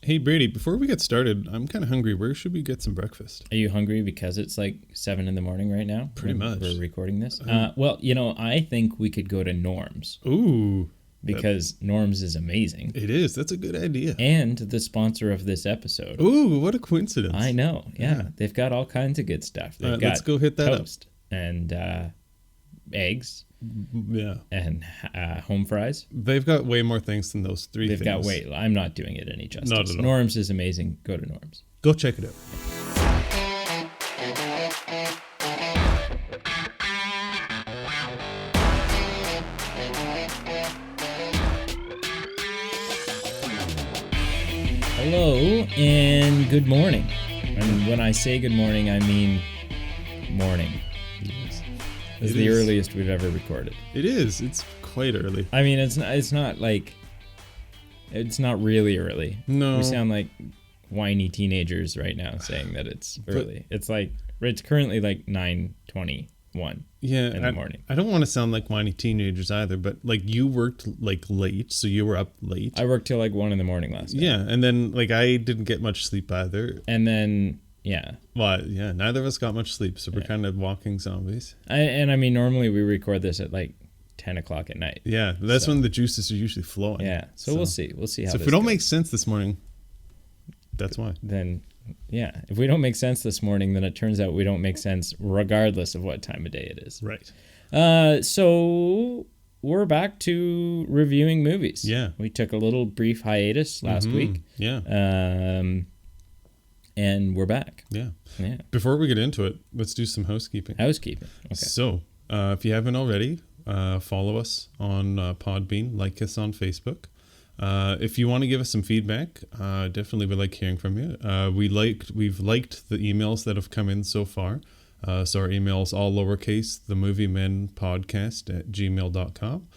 Hey, Brady, before we get started, I'm kind of hungry. Where should we get some breakfast? Are you hungry because it's like 7 in the morning right now? Pretty much. We're recording this. Well, I think we could go to Norm's. Ooh. Because Norm's is amazing. It is. That's a good idea. And the sponsor of this episode. Ooh, what a coincidence. I know. Yeah. They've got all kinds of good stuff. They've got let's go hit that toast and eggs. Yeah. And home fries. They've got way more things than those three things. They've got way. I'm not doing it any justice. Not at all. Norm's is amazing. Go to Norm's. Go check it out. Hello and good morning. And when I say good morning, I mean morning. Yes. It's the earliest we've ever recorded. It is. It's quite early. I mean, it's not really early. No. We sound like whiny teenagers right now saying that it's early. It's currently like 9:21 in the morning. I don't want to sound like whiny teenagers either, but like you worked like late, so you were up late. I worked till like 1 in the morning last night. Yeah, and then like I didn't get much sleep either. And then neither of us got much sleep, so we're kind of walking zombies. I mean, normally we record this at like 10 o'clock at night. Yeah, that's when the juices are usually flowing. Yeah, so we'll see. We'll see how. So if we don't make sense this morning, that's why. Then, yeah, if we don't make sense this morning, then it turns out we don't make sense regardless of what time of day it is. Right. So we're back to reviewing movies. Yeah. We took a little brief hiatus last week. Yeah. And we're back. Yeah. Yeah. Before we get into it, let's do some housekeeping. Okay. So, if you haven't already, follow us on Podbean, like us on Facebook. If you want to give us some feedback, definitely would like hearing from you. We've liked the emails that have come in so far. So our email's all lowercase, themoviemenpodcast@gmail.com.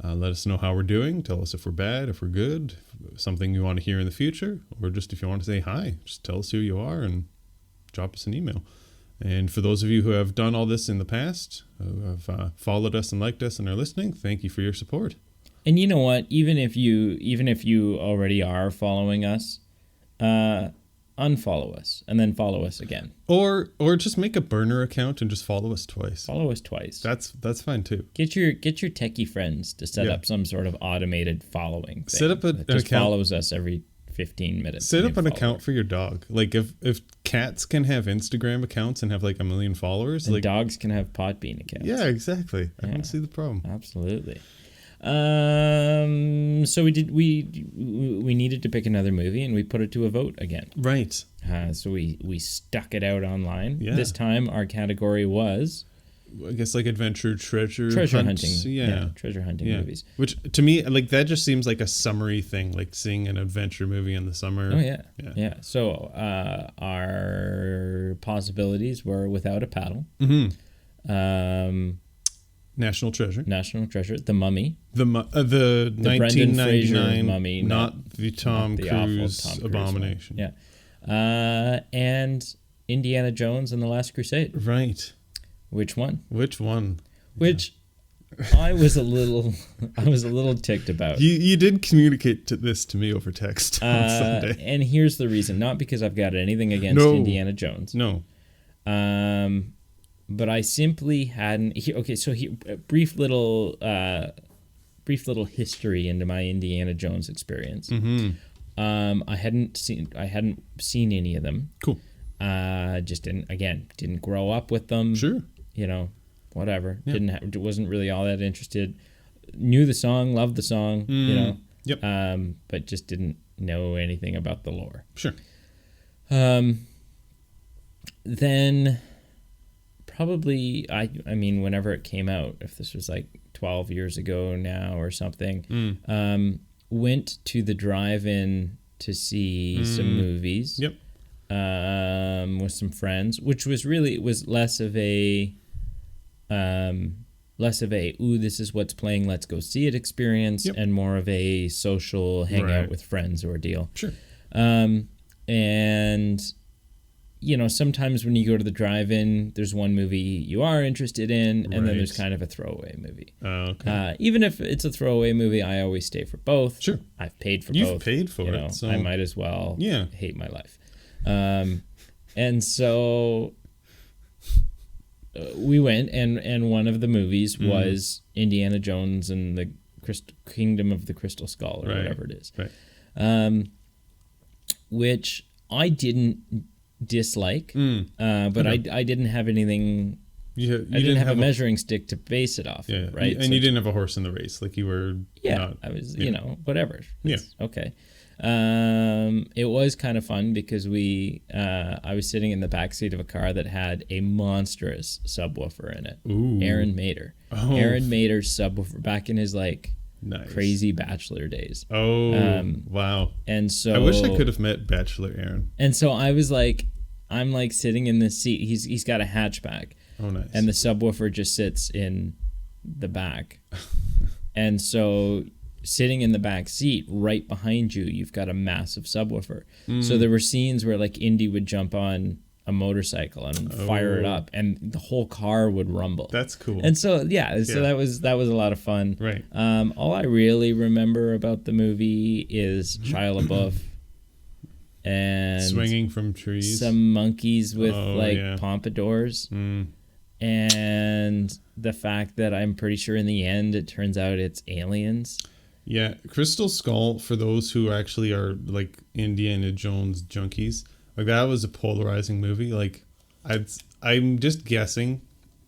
Let us know how we're doing. Tell us if we're bad, if we're good, something you want to hear in the future, or just if you want to say hi, just tell us who you are and drop us an email. And for those of you who have done all this in the past, who have followed us and liked us and are listening, thank you for your support. And you know what? Even if you already are following us, unfollow us and then follow us again. Or just make a burner account and just follow us twice. Follow us twice. That's fine too. Get your techie friends to set up some sort of automated following thing. Set up an just account. Follows us every 15 minutes. Set up an account for your dog. Like if cats can have Instagram accounts and have like 1 million followers, and like dogs can have Podbean accounts. Yeah, exactly. I don't see the problem. Absolutely. So we needed to pick another movie and we put it to a vote again. Right. So we stuck it out online. Yeah. This time our category was, I guess, like adventure, treasure hunting. Yeah, treasure hunting movies. Which to me, like, that just seems like a summary thing, like seeing an adventure movie in the summer. Oh yeah. So our possibilities were Without a Paddle. Mm-hmm. National Treasure, The Mummy, the 1999 Mummy, not the Tom Cruise abomination. One. Yeah, and Indiana Jones and the Last Crusade. Right. Which one? Which I was a little ticked about. You did communicate this to me over text on Sunday. And here's the reason: not because I've got anything against Indiana Jones. No. But I simply hadn't. So brief little history into my Indiana Jones experience. Mm-hmm. I hadn't seen any of them. Cool. Just didn't grow up with them. Sure. Whatever. Yeah. Wasn't really all that interested. Knew the song, loved the song. Yep. But just didn't know anything about the lore. Sure. Then. Probably, I mean, whenever it came out, if this was like 12 years ago now or something, went to the drive-in to see some movies. Yep. With some friends, which was less of a ooh, this is what's playing, let's go see it experience, and more of a social hangout with friends ordeal. Sure. And sometimes when you go to the drive-in, there's one movie you are interested in, and then there's kind of a throwaway movie. Okay. Even if it's a throwaway movie, I always stay for both. Sure. I've paid for both. You've paid for it. So I might as well hate my life. And so we went, and one of the movies was Indiana Jones and the Kingdom of the Crystal Skull, or whatever it is. Right. Which I didn't dislike, but I didn't have anything. I didn't have a measuring stick to base it off. Yeah, right. And you didn't have a horse in the race, like you were. Yeah, I was. Whatever. It's okay. It was kind of fun because I was sitting in the backseat of a car that had a monstrous subwoofer in it. Ooh. Aaron Mader. Aaron Mader's subwoofer back in his nice. crazy bachelor days. Oh, wow. And so I wish I could have met Bachelor Aaron. And so I was I'm sitting in this seat. He's got a hatchback. Oh, nice. And the subwoofer just sits in the back. And so sitting in the back seat right behind you, you've got a massive subwoofer. So there were scenes where Indy would jump on a motorcycle and fire it up, and the whole car would rumble. That's cool. And so that was a lot of fun. Right. All I really remember about the movie is Shia LaBeouf and swinging from trees, some monkeys with pompadours, and the fact that I'm pretty sure in the end it turns out it's aliens. Yeah, Crystal Skull, for those who actually are Indiana Jones junkies, that was a polarizing movie. I'm just guessing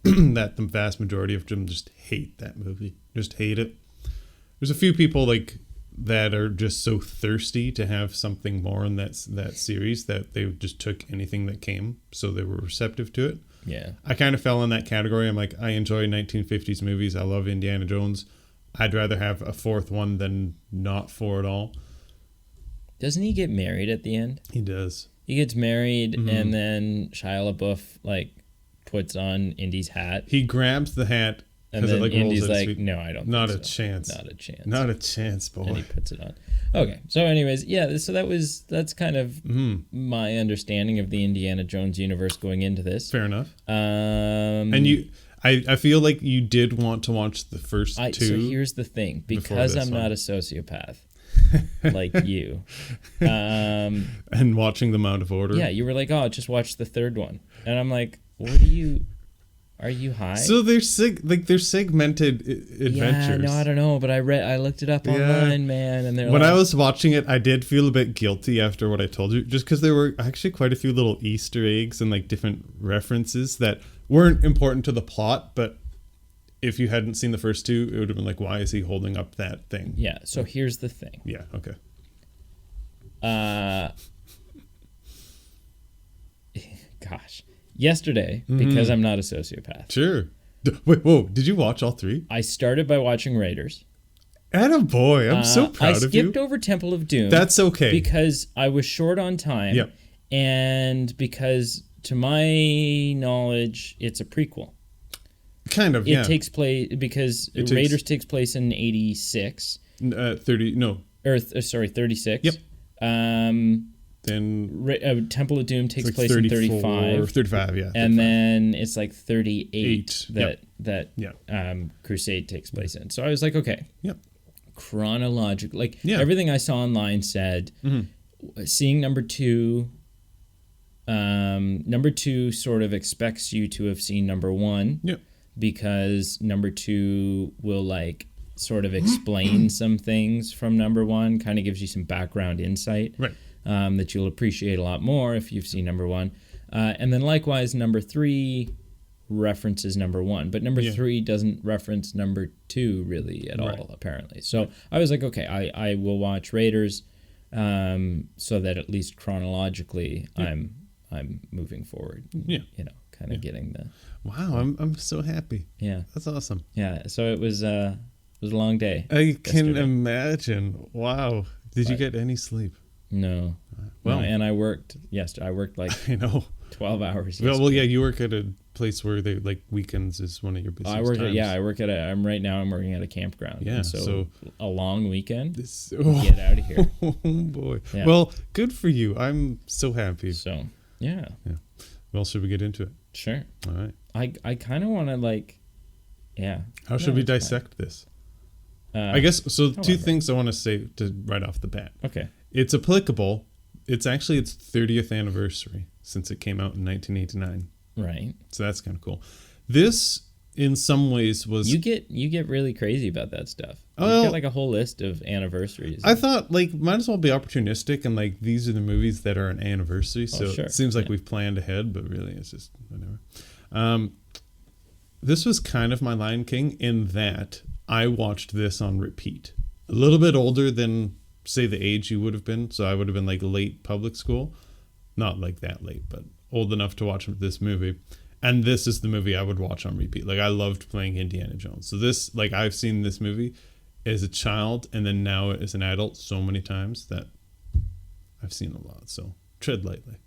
that the vast majority of them just hate that movie. Just hate it. There's a few people that are just so thirsty to have something more in that series that they just took anything that came, so they were receptive to it. Yeah. I kind of fell in that category. I'm I enjoy 1950s movies. I love Indiana Jones. I'd rather have a fourth one than not four at all. Doesn't he get married at the end? He does. He gets married, and then Shia LaBeouf puts on Indy's hat. He grabs the hat, and then Indy's no, I don't. Not think a so. chance. Not a chance. Not a chance, boy. And he puts it on. Okay, so anyways, so that's kind of my understanding of the Indiana Jones universe going into this. Fair enough. And I feel like you did want to watch the first two. So here's the thing, because I'm not a sociopath like you, and watching them out of order. Yeah, you were just watch the third one, and I'm like, what are you high? So they're segmented adventures. Yeah, no, I don't know, but I looked it up online, man, and they're when I was watching it, I did feel a bit guilty after what I told you, just because there were actually quite a few little Easter eggs and different references that weren't important to the plot, but if you hadn't seen the first two, it would have been why is he holding up that thing? Yeah, so here's the thing. Yeah, okay. Gosh. Yesterday, because I'm not a sociopath. Sure. Wait, whoa, did you watch all three? I started by watching Raiders. Attaboy, I'm so proud of you. I skipped over Temple of Doom. That's okay. Because I was short on time. Yep. And because, to my knowledge, it's a prequel. Kind of, It takes place, because Raiders takes place in 86. 36. Yep. Then Temple of Doom takes place in 35. 35, yeah. 35. And then it's 38 that yep. Crusade takes place in. So I was okay. Yep. Chronologically, everything I saw online said, seeing number two sort of expects you to have seen number one. Yep. Because number two will sort of explain some things from number one, kind of gives you some background insight. Right. That you'll appreciate a lot more if you've seen number one. And then likewise, number three references number one, but number three doesn't reference number two really at all, apparently. So I was okay, I will watch Raiders so that at least chronologically I'm moving forward. Yeah. Kind of getting the... Wow, I'm so happy. Yeah. That's awesome. Yeah, so it was a long day. I can imagine. Wow. Did you get any sleep? No. Well, and I worked yesterday. I worked I know 12 hours. Well, yeah, you work at a place where they weekends is one of your busiest times. I work at I'm working at a campground. Yeah, so a long weekend. Get out of here. Oh boy. Yeah. Well, good for you. I'm so happy. So Yeah. Well, should we get into it? Sure. All right. I kind of want to like, yeah. How should we dissect this? I guess so. Two things I want to say to right off the bat. Okay. It's applicable. It's actually its 30th anniversary since it came out in 1989. Right. So that's kind of cool. This, in some ways, was you get really crazy about that stuff. Oh, You've got like a whole list of anniversaries. I thought like might as well be opportunistic and like these are the movies that are an anniversary. So sure. It seems like we've planned ahead, but really it's just whatever. This was kind of my Lion King in that I watched this on repeat. A little bit older than, say, the age you would have been. So I would have been like late public school. Not like that late, but old enough to watch this movie. And this is the movie I would watch on repeat. Like, I loved playing Indiana Jones. So this, like, I've seen this movie as a child and then now as an adult so many times that I've seen a lot. So tread lightly.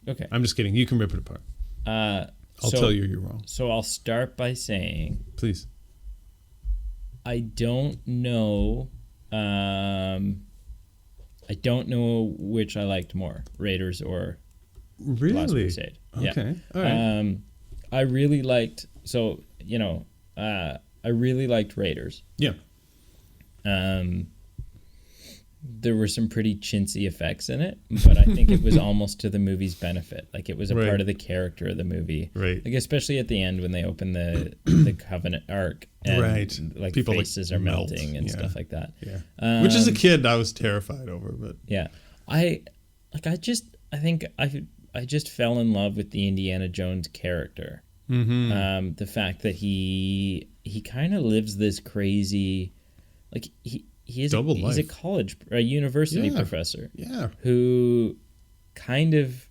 Okay. I'm just kidding. You can rip it apart. I'll tell you you're wrong. So I'll start by saying... Please. I don't know which I liked more, Raiders or really? Last Crusade. Okay. Yeah. All right. I really liked I really liked Raiders. Yeah. There were some pretty chintzy effects in it, but I think it was almost to the movie's benefit. Like it was a part of the character of the movie. Right. Like especially at the end when they open the Covenant Ark and like people faces are melting and stuff like that. Yeah. Which as a kid I was terrified over, but yeah. I think I just fell in love with the Indiana Jones character. Mm-hmm. The fact that he kind of lives this crazy, like he's a university professor. Yeah. Who kind of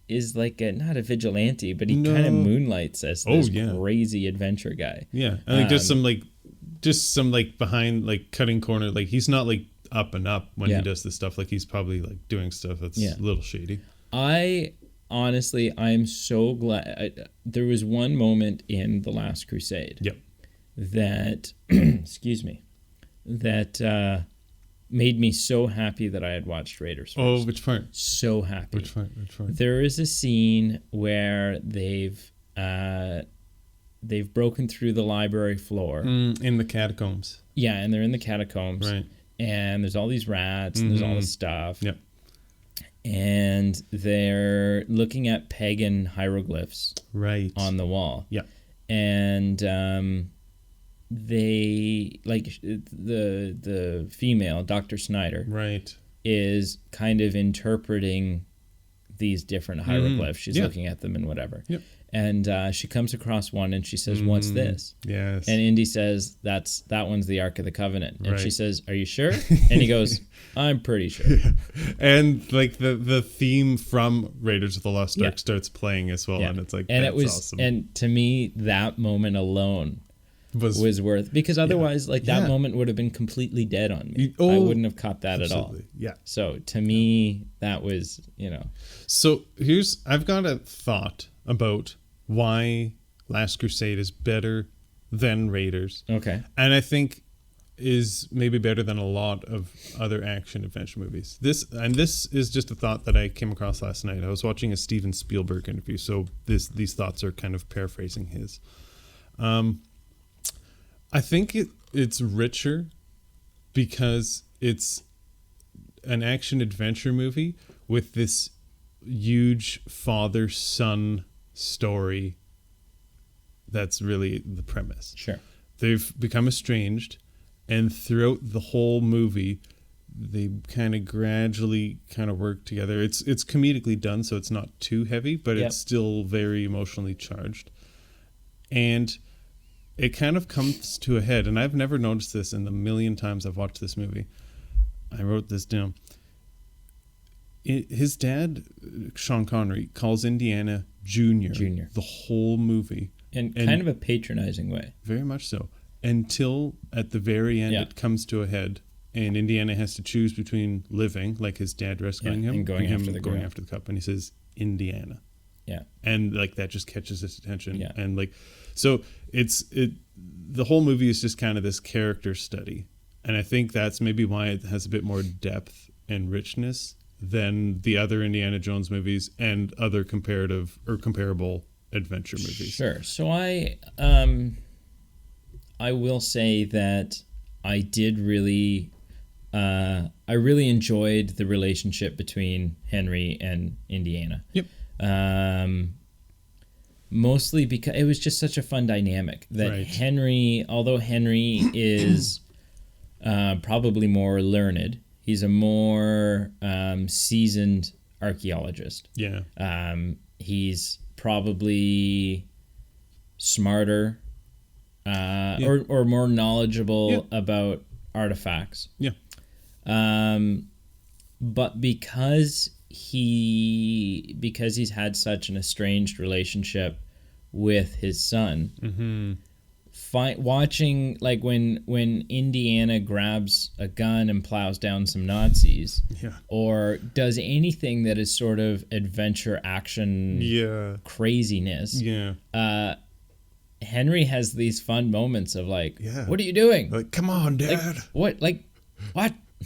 is like not a vigilante, but he kind of moonlights as this crazy adventure guy. Yeah. I think just some behind like cutting corner, like he's not like up and up when he does this stuff. Like he's probably like doing stuff that's a little shady. Honestly, I'm so glad. There was one moment in The Last Crusade that, excuse me, that made me so happy that I had watched Raiders first. Oh, which part? So happy. Which part? There is a scene where they've broken through the library floor. In the catacombs. Yeah, and they're in the catacombs. Right. And there's all these rats, and there's all this stuff. Yep. And they're looking at pagan hieroglyphs on the wall. Yeah. And they like the female, Dr. Snyder, is kind of interpreting these different hieroglyphs. She's looking at them and whatever. Yep. And she comes across one and she says, "What's this?" Yes. And Indy says, that one's the Ark of the Covenant. And she says, "Are you sure?" And he goes, "I'm pretty sure." Yeah. And like the theme from Raiders of the Lost Ark starts playing as well, and it's like awesome. And to me, that moment alone was worth, because otherwise that moment would have been completely dead on me. I wouldn't have caught that at all. Yeah. So to me, that was, So I've got a thought about why Last Crusade is better than Raiders. Okay. And I think is maybe better than a lot of other action adventure movies. This is just a thought that I came across last night. I was watching a Steven Spielberg interview, so these thoughts are kind of paraphrasing his. I think it's richer because it's an action adventure movie with this huge father-son story. That's really the premise. Sure. They've become estranged, and throughout the whole movie they kind of gradually kind of work together. It's comedically done, so it's not too heavy, but it's still very emotionally charged. And it kind of comes to a head, and I've never noticed this in the million times I've watched this movie. I wrote this down. His dad, Sean Connery, calls Indiana Junior the whole movie. And kind of a patronizing way. Very much so. Until at the very end it comes to a head, and Indiana has to choose between living, like his dad rescuing him, and going after the cup, and he says Indiana. Yeah. And like that just catches his attention. Yeah. And like, so the whole movie is just kind of this character study. And I think that's maybe why it has a bit more depth and richness than the other Indiana Jones movies and other comparable adventure movies? Sure. So I will say that I did really I really enjoyed the relationship between Henry and Indiana. Yep. Mostly because it was just such a fun dynamic that Right. Henry, although Henry is probably more learned, he's a more seasoned archaeologist. Yeah. He's probably smarter or more knowledgeable about artifacts. Yeah. But because he's had such an estranged relationship with his son, watching like when Indiana grabs a gun and plows down some Nazis, or does anything that is sort of adventure action craziness, Henry has these fun moments of like, what are you doing? Like, come on, Dad. What?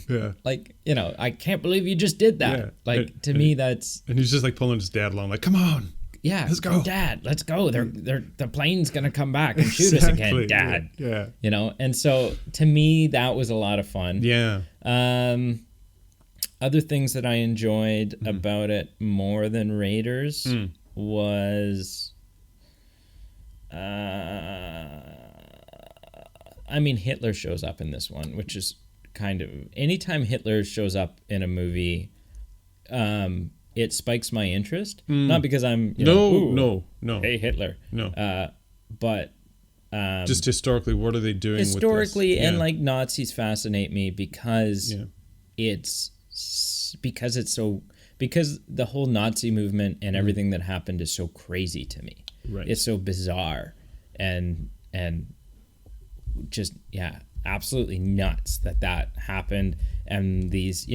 Yeah. Like, I can't believe you just did that. Yeah. Like, to me, that's... And he's just like pulling his dad along, like, come on. Yeah. Let's go. Dad, let's go. The plane's going to come back and shoot us again, Dad. Yeah. And so to me, that was a lot of fun. Yeah. Other things that I enjoyed about it more than Raiders was... Hitler shows up in this one, which is kind of... Anytime Hitler shows up in a movie, it spikes my interest. Not because I'm... No. Hey, Hitler. No. But... just historically, what are they doing historically, with this? And like Nazis fascinate me because it's so... Because the whole Nazi movement and everything that happened is so crazy to me. Right. It's so bizarre and just absolutely nuts that happened, and these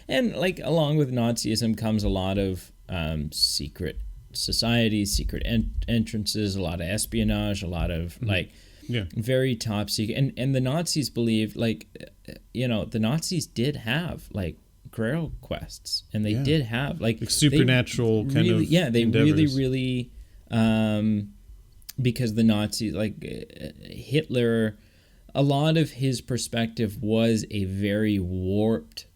and like along with Nazism comes a lot of secret societies, secret entrances, a lot of espionage, a lot of very top secret, and the Nazis believed the Nazis did have like Grail quests, and they did have like supernatural kind of they endeavors. really because the Nazis, like Hitler, a lot of his perspective was a very warped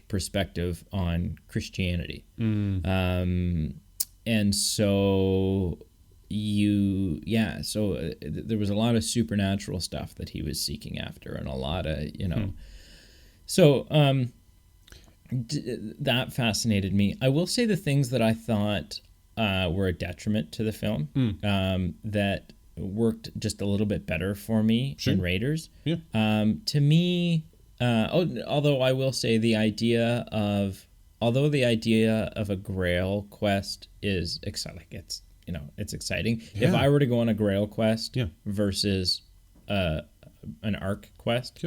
perspective on Christianity. And so there was a lot of supernatural stuff that he was seeking after, and a lot of that fascinated me. I will say the things that I thought were a detriment to the film that worked just a little bit better for me in Raiders. To me, although I will say the idea of a Grail quest is exciting, it's exciting. If I were to go on a Grail quest versus an Ark quest,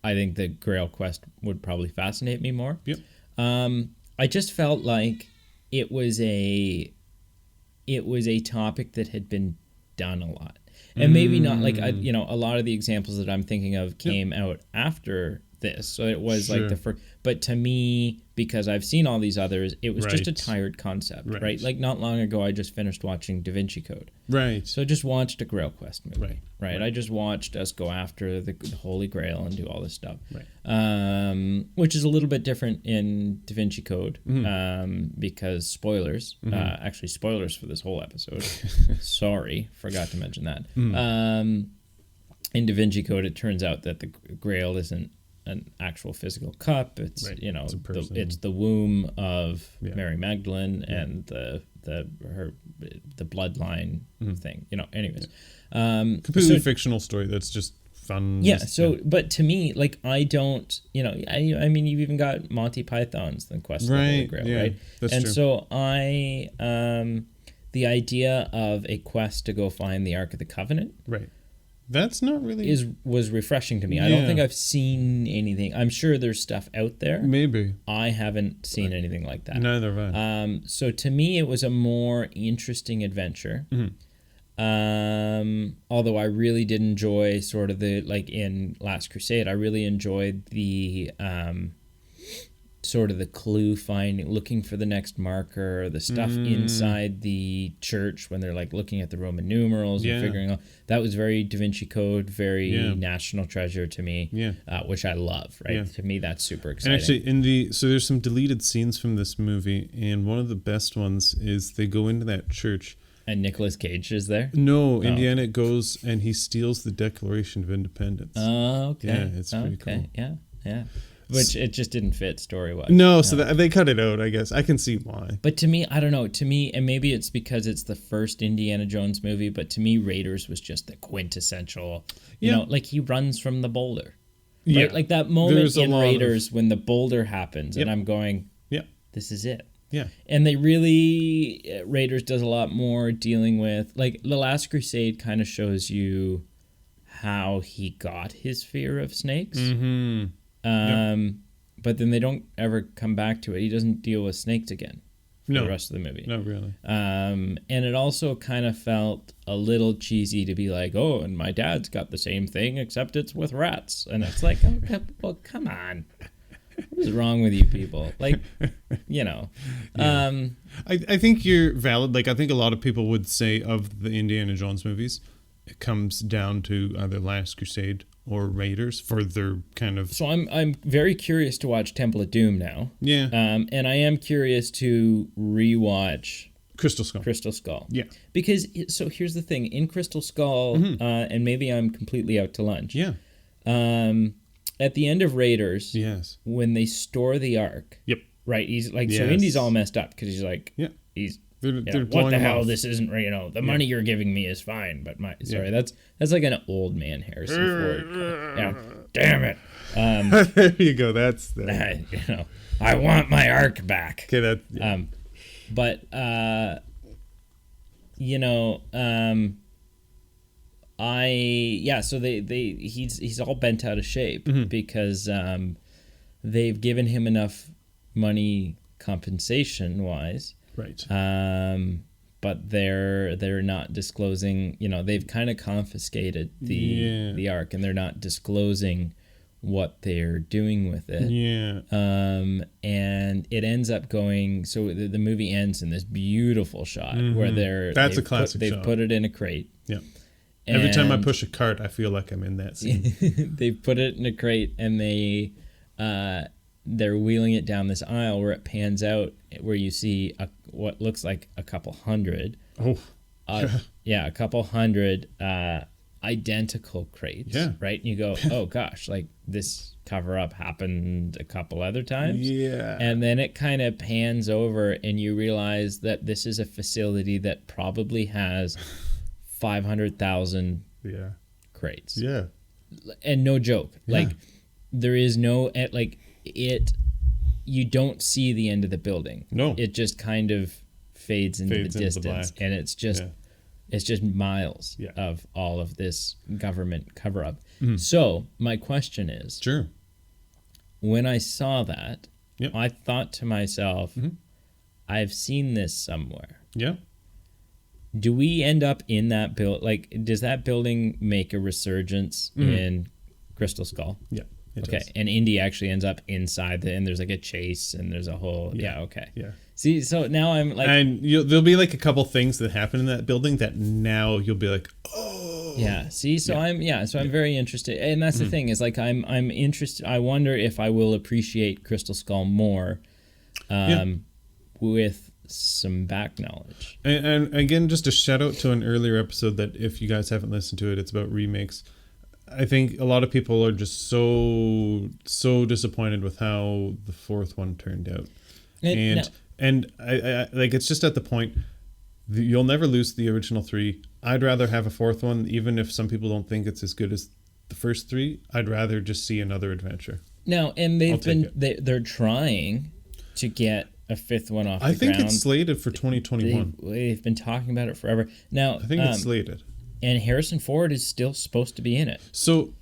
I think the Grail quest would probably fascinate me more. I just felt like it was a topic that had been done a lot, and maybe not like a lot of the examples that I'm thinking of came out after this, so it was like the first. But to me, because I've seen all these others, it was just a tired concept, right? Like not long ago, I just finished watching Da Vinci Code, so I just watched a Grail quest movie, right? I just watched us go after the Holy Grail and do all this stuff, which is a little bit different in Da Vinci Code, because spoilers, actually spoilers for this whole episode. Sorry, forgot to mention that. In Da Vinci Code, it turns out that the Grail isn't an actual physical cup. It's it's the womb of Mary Magdalene and the bloodline thing. Anyways, completely fictional story that's just fun. But to me, like I don't, I mean, you've even got Monty Python's The Quest of the Holy Grail, right? That's and true. So the idea of a quest to go find the Ark of the Covenant, that's not really was refreshing to me. I don't think I've seen anything. I'm sure there's stuff out there. Maybe I haven't seen anything like that. Neither have I. So to me, it was a more interesting adventure. Although I really did enjoy sort of the, like in Last Crusade, I really enjoyed the sort of the clue finding, looking for the next marker, the stuff inside the church when they're like looking at the Roman numerals and figuring out. That was very Da Vinci Code, very National Treasure to me, which I love, right? To me, that's super exciting. And actually, so there's some deleted scenes from this movie, and one of the best ones is they go into that church. And Nicolas Cage is there? No, Indiana goes and he steals the Declaration of Independence. Oh, okay. Yeah, it's pretty cool. Yeah. Which it just didn't fit story-wise. No, so they cut it out, I guess. I can see why. But to me, I don't know. To me, and maybe it's because it's the first Indiana Jones movie, but to me, Raiders was just the quintessential, you know, like he runs from the boulder. Right? Yeah. Like that moment in Raiders when the boulder happens, and I'm going, this is it. Yeah. And they really, Raiders does a lot more dealing with, like, The Last Crusade kind of shows you how he got his fear of snakes. Mm-hmm. But then they don't ever come back to it. He doesn't deal with snakes again for the rest of the movie. Not really. And it also kind of felt a little cheesy to be like, oh, and my dad's got the same thing, except it's with rats. And it's like, oh, well, come on. What is wrong with you people? Like, you know. I think you're valid. Like, I think a lot of people would say of the Indiana Jones movies, it comes down to either Last Crusade or Raiders for their kind of... So I'm very curious to watch Temple of Doom now. Yeah. And I am curious to rewatch Crystal Skull. Yeah. Because, so here's the thing. In Crystal Skull, and maybe I'm completely out to lunch. Yeah. At the end of Raiders, when they store the Ark, right? He's like, so Indy's all messed up because he's like, they're what the hell? Off. This isn't, you know, the money you're giving me is fine, but that's like an old man Harrison Ford. Yeah, damn it. There you go. That's you know, I want my Ark back. Okay, that. Yeah. You know, so he's all bent out of shape because they've given him enough money compensation wise, right? But they're not disclosing, you know, they've kind of confiscated the Ark and they're not disclosing what they're doing with it. And it ends up going, so the movie ends in this beautiful shot where that's a classic shot. They've put it in a crate. Yeah. Every time I push a cart, I feel like I'm in that scene. They put it in a crate and they're wheeling it down this aisle where it pans out, where you see what looks like a couple hundred. A couple hundred identical crates. Yeah. Right? And you go, oh gosh, like this cover up happened a couple other times. Yeah. And then it kind of pans over and you realize that this is a facility that probably has 500,000 crates. Yeah. And no joke. Like there is no, like it, you don't see the end of the building. No. It just kind of fades into the distance. And it's just miles of all of this government cover up. So my question is, when I saw that, I thought to myself, I've seen this somewhere. Yeah. Do we end up in that build? Like, does that building make a resurgence in Crystal Skull? Yeah. Okay. Does. And Indy actually ends up inside and there's like a chase and there's a whole. Okay. Yeah. See, so now I'm like, and there'll be like a couple things that happen in that building that now you'll be like, oh. Yeah. See, so I'm very interested, and that's the thing is like I'm interested. I wonder if I will appreciate Crystal Skull more, with some back knowledge. And again, just a shout out to an earlier episode that if you guys haven't listened to it, it's about remakes. I think a lot of people are just so disappointed with how the fourth one turned out. And I like, it's just at the point you'll never lose the original three. I'd rather have a fourth one, even if some people don't think it's as good as the first three. I'd rather just see another adventure. Now, and they're trying to get a fifth one off the ground. I think it's slated for 2021. They've been talking about it forever. Now, I think it's slated. And Harrison Ford is still supposed to be in it. So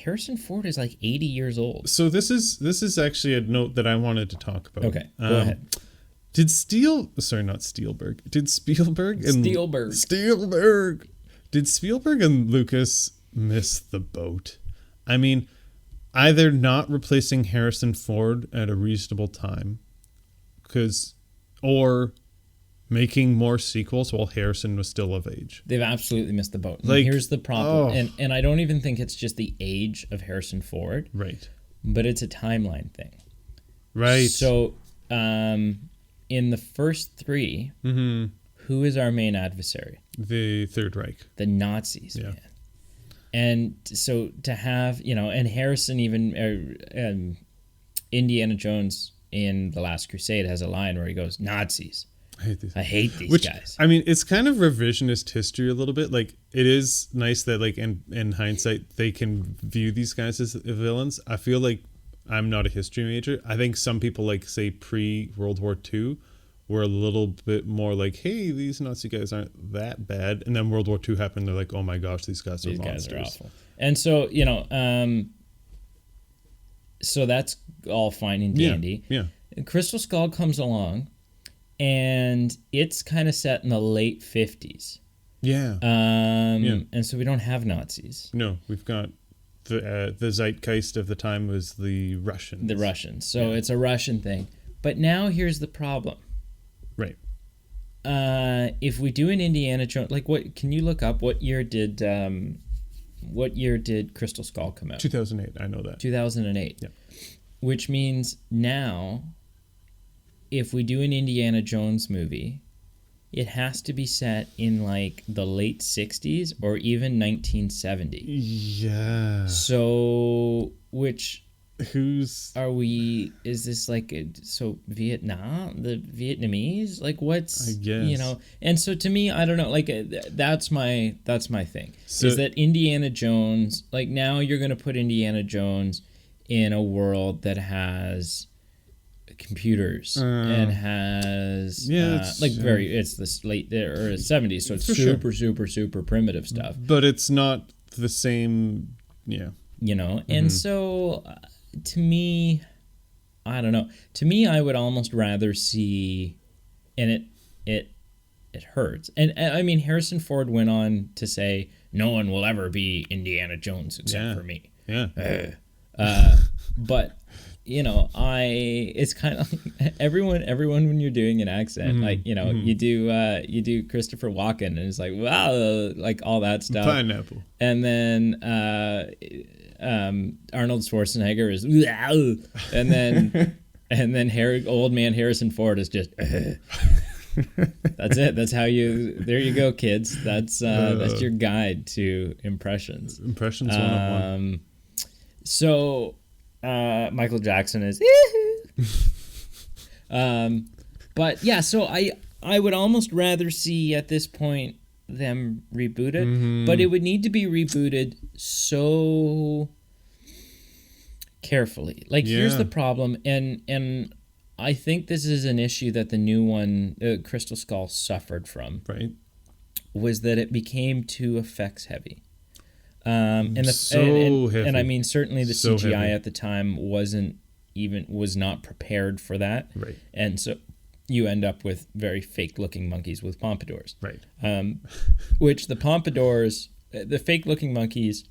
Harrison Ford is like 80 years old. So this is actually a note that I wanted to talk about. Okay, go ahead. Did Spielberg and Lucas miss the boat? I mean, either not replacing Harrison Ford at a reasonable time, or making more sequels while Harrison was still of age. They've absolutely missed the boat. And Like, here's the problem. oh. And I don't even think it's just the age of Harrison Ford, Right. but it's a timeline thing. Right. So, in the first three, who is our main adversary? The Third Reich. The Nazis, Yeah. man. And so to have, and Harrison even, Indiana Jones in The Last Crusade has a line where he goes, Nazis. I hate these guys. I mean, it's kind of revisionist history a little bit. Like, it is nice that, like, in hindsight, they can view these guys as villains. I feel like I'm not a history major. I think some people, like, say pre-World War II were a little bit more like, hey, these Nazi guys aren't that bad. And then World War II happened. They're like, oh my gosh, these guys are monsters. Guys are awful. And so, so that's all fine and dandy. Yeah. Crystal Skull comes along, and it's kind of set in the late 50s. Yeah. And so we don't have Nazis. No, we've got the zeitgeist of the time was the Russians. So it's a Russian thing. But now here's the problem. Right. If we do an Indiana Jones, like, what can you look up? What year did Crystal Skull come out? 2008. I know that. 2008. Yeah. Which means now, if we do an Indiana Jones movie, it has to be set in like the late 60s or even 1970. Yeah. So, are we? Is this like Vietnam, the Vietnamese? Like, what's, I guess. And so to me, I don't know. Like, that's my thing. So, is that Indiana Jones? Like, now you're gonna put Indiana Jones in a world that has computers and has it's the late or 70s, so it's super primitive stuff. But it's not the same. Yeah. And so. To me, I don't know. To me, I would almost rather see, and it hurts. And I mean, Harrison Ford went on to say, "No one will ever be Indiana Jones except for me." Yeah. But it's kind of like everyone when you're doing an accent, like you do Christopher Walken, and it's like, wow, like all that stuff. Pineapple. And then Arnold Schwarzenegger is, and then old man Harrison Ford is just. That's it. That's how you. There you go, kids. That's your guide to impressions. Impressions 101. So, Michael Jackson is. But yeah, so I would almost rather see at this point them reboot it, but it would need to be rebooted so carefully. Like, here's the problem, and I think this is an issue that the new one, Crystal Skull, suffered from. Right. Was that it became too effects heavy. And heavy. And I mean, certainly the CGI heavy. at the time was not prepared for that. Right. And so you end up with very fake-looking monkeys with pompadours. Right. Which the pompadours, the fake-looking monkeys,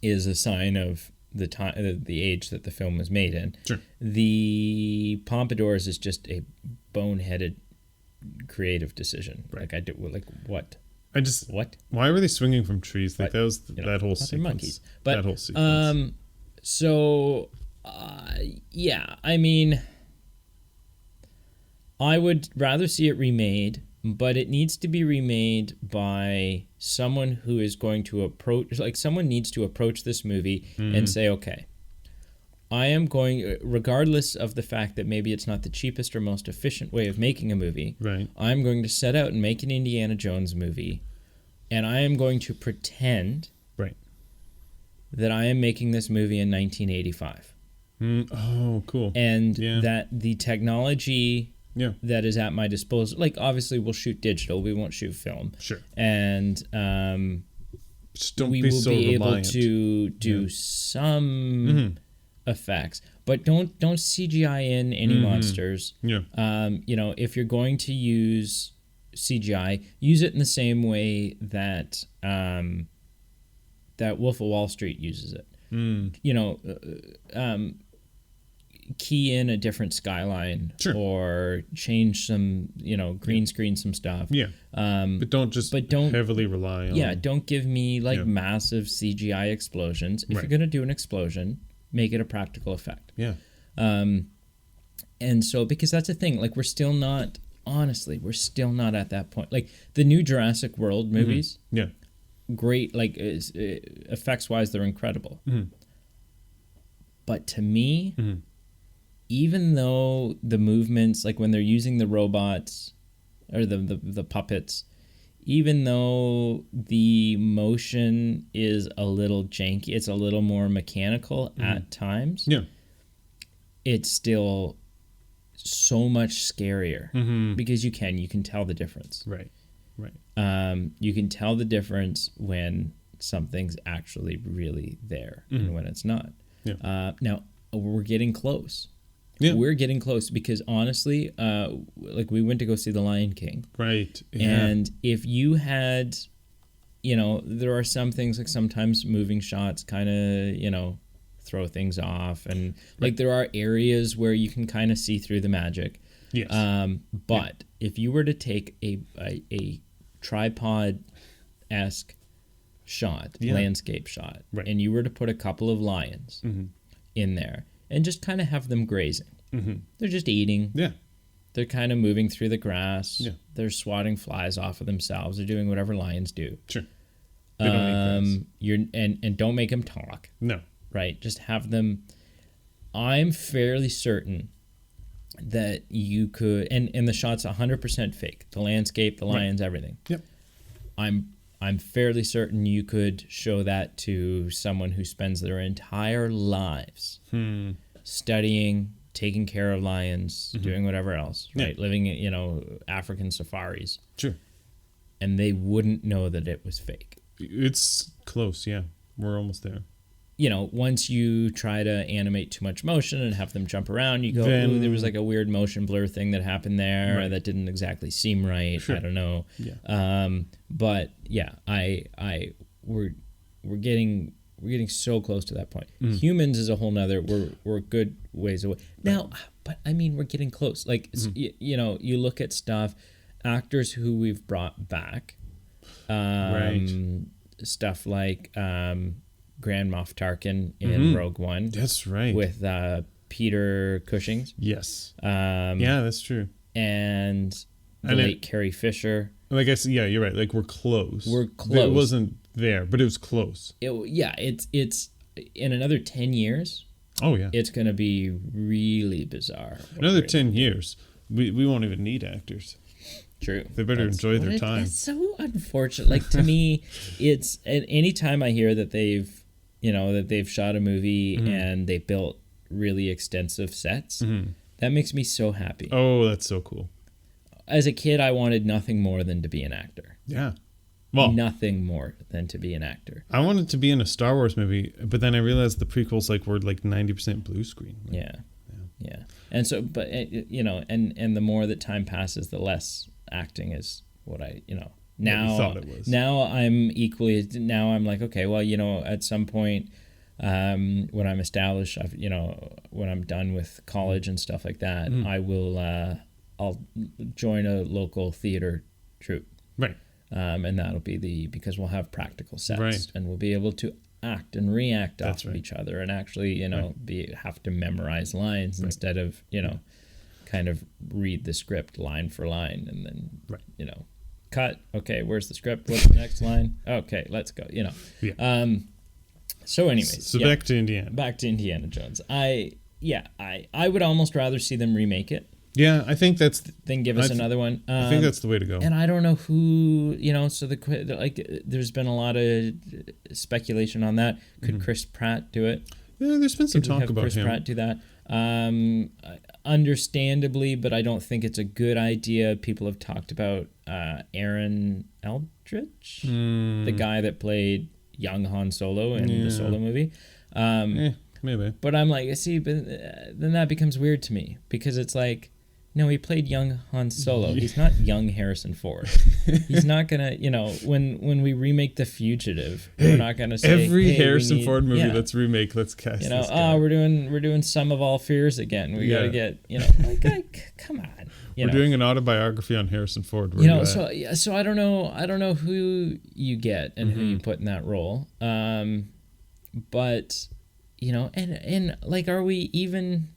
is a sign of the time, the age that the film was made in. Sure. The pompadours is just a boneheaded creative decision. Right. What? What? Why were they swinging from trees? Like, that was that whole they're sequence. monkeys. But, that whole sequence. So, yeah, I mean, I would rather see it remade, but it needs to be remade by someone who is going to someone needs to approach this movie and say, okay, I am going, regardless of the fact that maybe it's not the cheapest or most efficient way of making a movie, right. I'm going to set out and make an Indiana Jones movie, and I am going to pretend that I am making this movie in 1985. Oh, cool. And that the technology that is at my disposal, like, obviously we'll shoot digital, we won't shoot film. Sure. And just don't we be will so be reliant. able to do some effects, but don't CGI in any monsters. Yeah. If you're going to use CGI, use it in the same way that that Wolf of Wall Street uses it. you know, key in a different skyline or change some, you know, green screen some stuff. Yeah. But don't heavily rely on. Yeah, don't give me like massive CGI explosions. If you're going to do an explosion, make it a practical effect. Yeah. And so, because that's the thing, like we're still not at that point. Like the new Jurassic World movies, great, like effects wise, they're incredible. But to me, even though the movements, like when they're using the robots or the puppets, even though the motion is a little janky, it's a little more mechanical at times. Yeah. It's still so much scarier because you can tell the difference. Right. You can tell the difference when something's actually really there and when it's not. Yeah. Now we're getting close. Yeah. We're getting close because honestly, like we went to go see The Lion King. Right. Yeah. And if you had, you know, there are some things like sometimes moving shots kind of, you know, throw things off, and like there are areas where you can kind of see through the magic. Yes. But if you were to take a tripod-esque shot, landscape shot, and you were to put a couple of lions in there and just kind of have them grazing. They're just eating. Yeah. They're kind of moving through the grass. Yeah. They're swatting flies off of themselves. They're doing whatever lions do. Sure. They don't eat grass. And don't make them talk. No. Right? Just have them. I'm fairly certain that you could, and the shot's 100% fake. The landscape, the lions, everything. Yep. I'm fairly certain you could show that to someone who spends their entire lives studying, taking care of lions, doing whatever else, right? Living, you know, African safaris. Sure. And they wouldn't know that it was fake. It's close, yeah. We're almost there. You know, once you try to animate too much motion and have them jump around, you go, ooh, there was like a weird motion blur thing that happened there that didn't exactly seem right. Sure. I don't know. Yeah. But yeah, we're getting so close to that point. Humans is a whole nother. We're a good ways away now, but I mean, we're getting close. Like you know, you look at stuff, actors who we've brought back, stuff like Grand Moff Tarkin in Rogue One. That's right. With Peter Cushing. Yes. Yeah, that's true. And the late Carrie Fisher. Like I said, yeah, you're right. Like we're close. We're close. It wasn't there, but it was close. It's in another 10 years. Oh yeah. It's going to be really bizarre. Another 10 years, we won't even need actors. True. They better enjoy their time. It's so unfortunate. Like to me, it's any time I hear that they've shot a movie and they built really extensive sets, that makes me so happy. Oh, that's so cool. As a kid, I wanted nothing more than to be an actor. Yeah. Well, nothing more than to be an actor. I wanted to be in a Star Wars movie, but then I realized the prequels were 90% blue screen. Like, yeah. And so, but you know, and the more that time passes, the less acting is what I, you know, now thought it was. Now I'm like, okay, well, you know, at some point, when I'm established, when I'm done with college and stuff like that, I will, I'll join a local theater troupe. Right. And that'll be because we'll have practical sets and we'll be able to act and react off of each other and actually, you know, have to memorize lines instead of, you know, kind of read the script line for line and then, you know, cut. Okay, where's the script? What's the next line? Okay, let's go. You know. Yeah. So anyways. So back to Indiana. Back to Indiana Jones. I would almost rather see them remake it. Yeah, I think that's... Then give us another one. I think that's the way to go. And I don't know who, you know, so there's been a lot of speculation on that. Could Chris Pratt do it? Yeah, there's been some talk about Chris him. Pratt do that? Understandably, but I don't think it's a good idea. People have talked about Aaron Eldridge, the guy that played young Han Solo in the Solo movie. Maybe. But I'm like, see, but then that becomes weird to me because it's like, No, he played young Han Solo. He's not young Harrison Ford. He's not gonna, when we remake The Fugitive, we're not gonna say every hey, Harrison Ford movie. Let's cast. this guy. we're doing Sum of All Fears again. We gotta get, come on. We're doing an autobiography on Harrison Ford. So I don't know who you get and who you put in that role. But and like, are we even?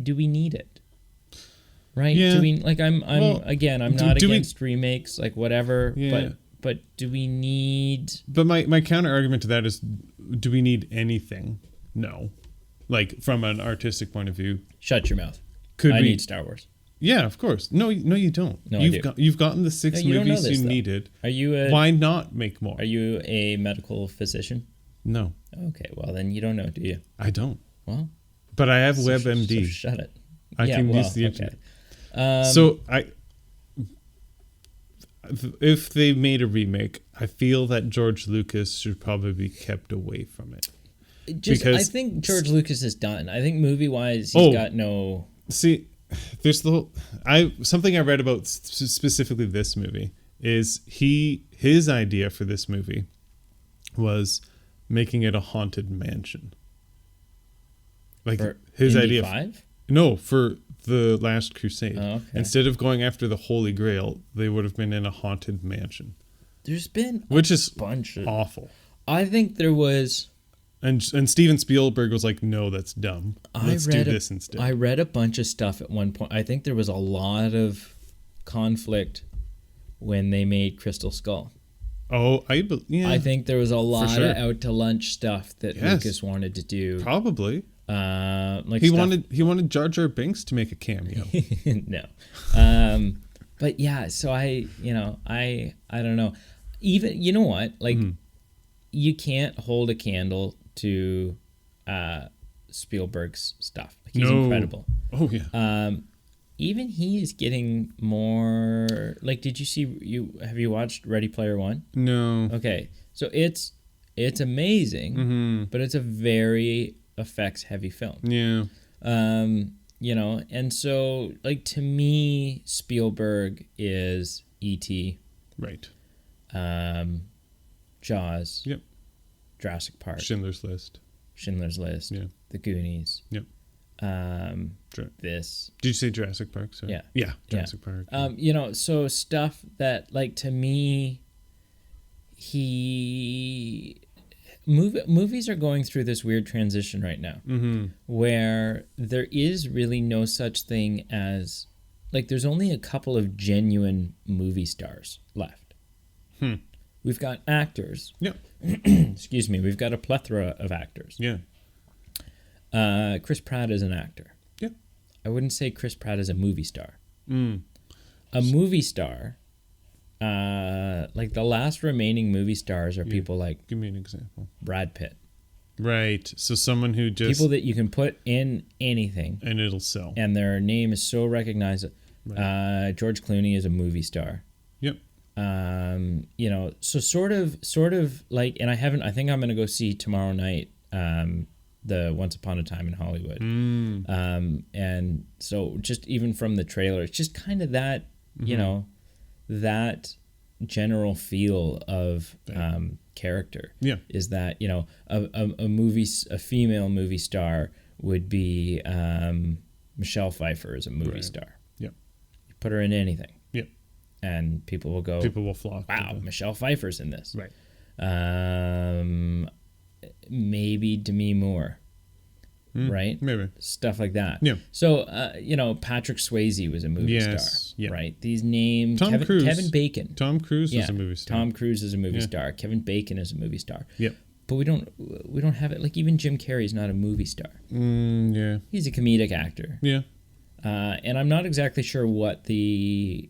Do we need it? Right? Yeah. Do we, like, I'm not against remakes, like, whatever. Yeah. But do we need? But my counter argument to that is, do we need anything? No. Like, from an artistic point of view. Shut your mouth. I need Star Wars. Yeah, of course. No, you don't. No, You've gotten the 6 movies you needed. Are you why not make more? Are you a medical physician? No. Okay, well then you don't know, do you? I don't. Well, but I have WebMD. So shut it. I can use the internet. Okay. If they made a remake, I feel that George Lucas should probably be kept away from it. I think George Lucas is done. I think movie-wise, he's got no. See, there's something I read about specifically this movie is his idea for this movie was making it a haunted mansion. Like for his Indy idea. 5? No, for the Last Crusade. Oh, okay. Instead of going after the Holy Grail, they would have been in a haunted mansion. There's been bunch of awful. I think there was. And Steven Spielberg was like, no, that's dumb. Let's do this instead. I read a bunch of stuff at one point. I think there was a lot of conflict when they made Crystal Skull. Oh, yeah. I think there was a lot of out to lunch stuff that Lucas wanted to do. Probably. Like he wanted Jar Jar Binks to make a cameo. No. But yeah, so I don't know. Even, you know what? Like, you can't hold a candle to Spielberg's stuff. Like, he's incredible. Oh yeah. Even he is getting more. Like, did you see? Have you watched Ready Player One? No. Okay, so it's amazing, but it's a very effects heavy film. Yeah. And so, like, to me, Spielberg is E.T. Right. Jaws. Yep. Jurassic Park. Schindler's List. Yeah. The Goonies. Yep. This. Did you say Jurassic Park? Sorry. Yeah. Yeah. Jurassic Park. So stuff that, like, to me, movies are going through this weird transition right now, where there is really no such thing as, like, there's only a couple of genuine movie stars left. We've got actors. Yeah. Excuse me. We've got a plethora of actors. Yeah. Chris Pratt is an actor. Yeah. I wouldn't say Chris Pratt is a movie star. A movie star, like, the last remaining movie stars are people like... Give me an example. Brad Pitt. Right. So someone who just... People that you can put in anything. And it'll sell. And their name is so recognizable. Right. George Clooney is a movie star. Yep. So sort of like, and I think I'm going to go see tomorrow night, the Once Upon a Time in Hollywood. And so just even from the trailer, it's just kind of that, that general feel of character. Yeah. Is that, a female movie star would be Michelle Pfeiffer is a movie star. Yeah. You put her in anything. Yeah. And people will flock. Wow, Michelle Pfeiffer's in this. Right. Maybe Demi Moore. Right? Maybe. Stuff like that. Yeah. So, Patrick Swayze was a movie star. Yeah. Right? These names. Cruise. Kevin Bacon. Tom Cruise is a movie star. Tom Cruise is a movie star. Kevin Bacon is a movie star. Yep. But we don't have it. Like, even Jim Carrey's not a movie star. Yeah. He's a comedic actor. Yeah. And I'm not exactly sure what the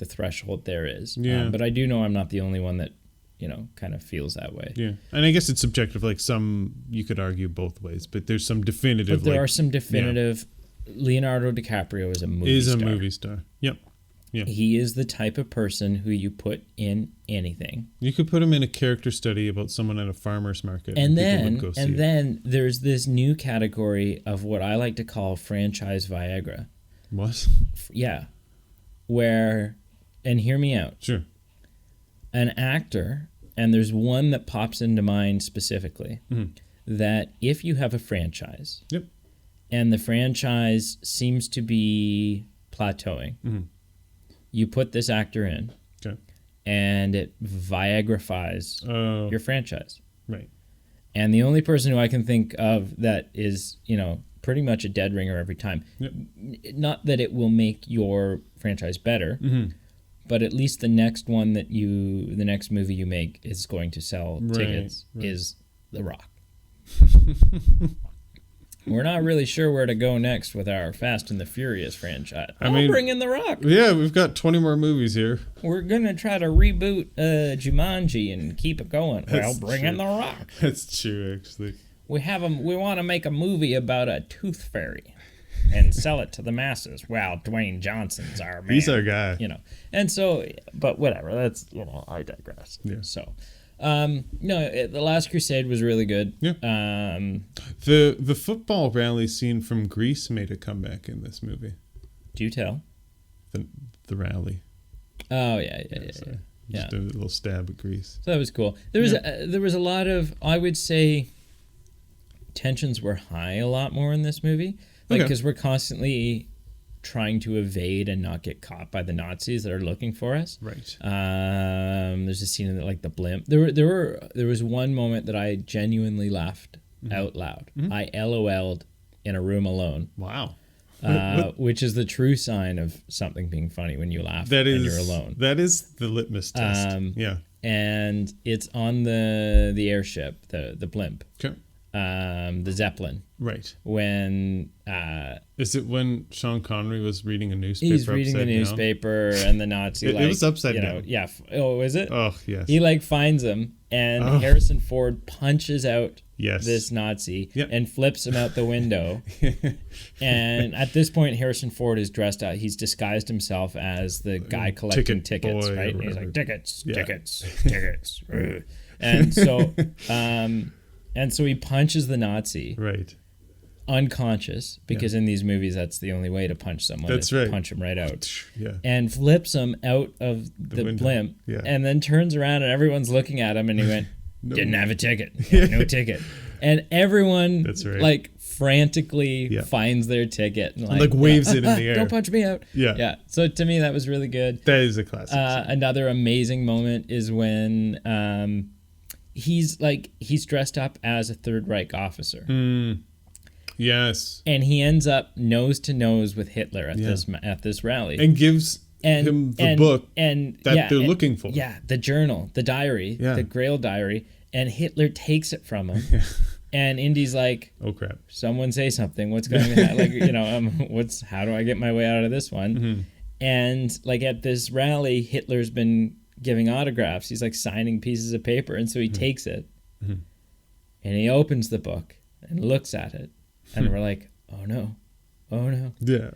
threshold there is. Yeah. But I do know I'm not the only one that, kind of feels that way. Yeah. And I guess it's subjective. Like, some, you could argue both ways, but there's some definitive. But there are some definitive. Yeah. Leonardo DiCaprio is a movie star. Yep. Yeah. He is the type of person who you put in anything. You could put him in a character study about someone at a farmer's market. And then there's this new category of what I like to call franchise Viagra. What? Yeah. Where, and hear me out, Sure. an actor, and there's one that pops into mind specifically, that if you have a franchise Yep. and the franchise seems to be plateauing, you put this actor in Okay. and it Viagrafies your franchise. Right. And the only person who I can think of that is, pretty much a dead ringer every time. Yep. Not that it will make your franchise better, but at least the next movie you make is going to sell tickets, is The Rock. We're not really sure where to go next with our Fast and the Furious franchise. I'll bring in The Rock. Yeah, we've got 20 more movies here. We're going to try to reboot Jumanji and keep it going. Bring in The Rock. That's true, actually. We want to make a movie about a tooth fairy and sell it to the masses. Wow, Dwayne Johnson's our man. He's our guy. And so, but whatever. That's, I digress. Yeah. So, The Last Crusade was really good. Yeah. The football rally scene from Greece made a comeback in this movie. Do tell. The rally. Oh yeah. Just a little stab at Greece. So that was cool. There was a lot of, I would say, tensions were high a lot more in this movie, because we're constantly trying to evade and not get caught by the Nazis that are looking for us. Right. There's a scene of like the blimp. There was one moment that I genuinely laughed out loud. I LOL'd in a room alone. Wow. Which is the true sign of something being funny, when you laugh and you're alone. That is the litmus test. Yeah. And it's on the airship, the blimp. Okay. The Zeppelin. Right. When is it when Sean Connery was reading a newspaper? He's reading the newspaper and the Nazi it was upside down. Yeah. Oh, is it? Oh, yes. He finds him, and Harrison Ford punches out this Nazi and flips him out the window. And at this point, Harrison Ford is dressed out. He's disguised himself as the guy collecting tickets, right? And he's like, tickets. And so he punches the Nazi. Right. Unconscious, because in these movies that's the only way to punch someone. That's right. Punch him right out. Yeah. And flips him out of the blimp. Yeah. And then turns around and everyone's looking at him, and he went, didn't have a ticket. No ticket. And everyone frantically finds their ticket and waves it in the air. Don't punch me out. Yeah. So to me that was really good. That is a classic. Another amazing moment is when he's dressed up as a Third Reich officer. Yes. And he ends up nose to nose with Hitler at this rally, and gives him the book that they're looking for. Yeah, the journal, the diary, the Grail diary, and Hitler takes it from him. And Indy's like, "Oh crap! Someone say something. What's going on? How do I get my way out of this one?" And at this rally, Hitler's been giving autographs. He's signing pieces of paper, and so he takes it, and he opens the book and looks at it. And we're like, oh no. Yeah.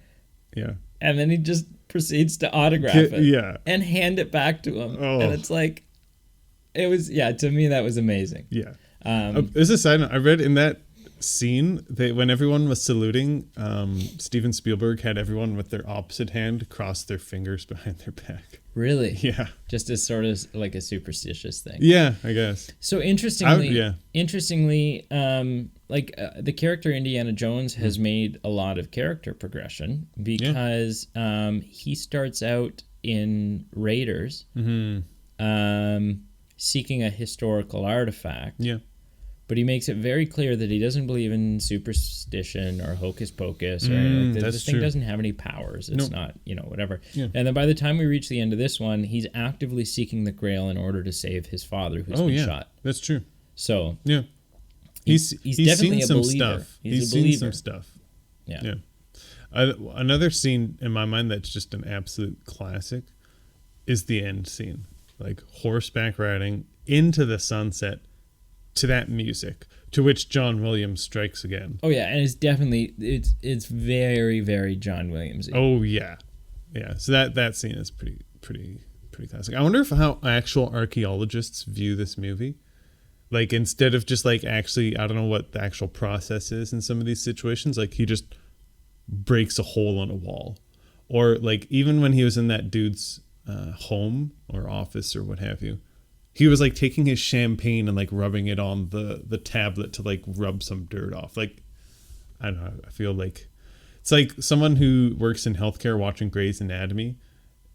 And then he just proceeds to autograph it and hand it back to him. Oh. And it's to me, that was amazing. Yeah. As a side note, I read in that scene that when everyone was saluting, Steven Spielberg had everyone with their opposite hand cross their fingers behind their back. Really? Yeah. Just as sort of like a superstitious thing. Yeah, I guess. So interestingly, the character Indiana Jones has made a lot of character progression, because he starts out in Raiders seeking a historical artifact. Yeah. But he makes it very clear that he doesn't believe in superstition or hocus pocus or anything. This thing doesn't have any powers. It's not, whatever. Yeah. And then by the time we reach the end of this one, he's actively seeking the Grail in order to save his father, who's been shot. That's true. So he's definitely seen a believer. Stuff. He's seen some stuff. Yeah. Another scene in my mind that's just an absolute classic is the end scene, horseback riding into the sunset to that music, to which John Williams strikes again. Oh yeah, and it's definitely it's very, very John Williams. Oh yeah. So that scene is pretty classic. I wonder if how actual archaeologists view this movie. Instead of just actually, I don't know what the actual process is in some of these situations. He just breaks a hole in a wall Or like even when he was in that dude's home or office or what have you, he was like taking his champagne and like rubbing it on the tablet to like rub some dirt off. Like, I don't know. I feel like it's like someone who works in healthcare watching Grey's Anatomy,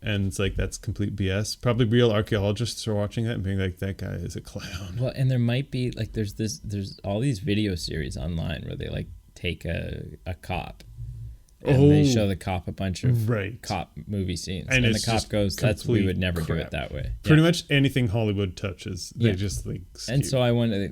and it's like that's complete BS. Probably real archaeologists are watching that and being like, that guy is a clown. Well, and there might be like there's all these video series online where they like take a cop and they show the cop a bunch of cop movie scenes, and the cop goes, "That's we would never do it that way." Pretty much anything Hollywood touches, they just like skew. And so I wonder,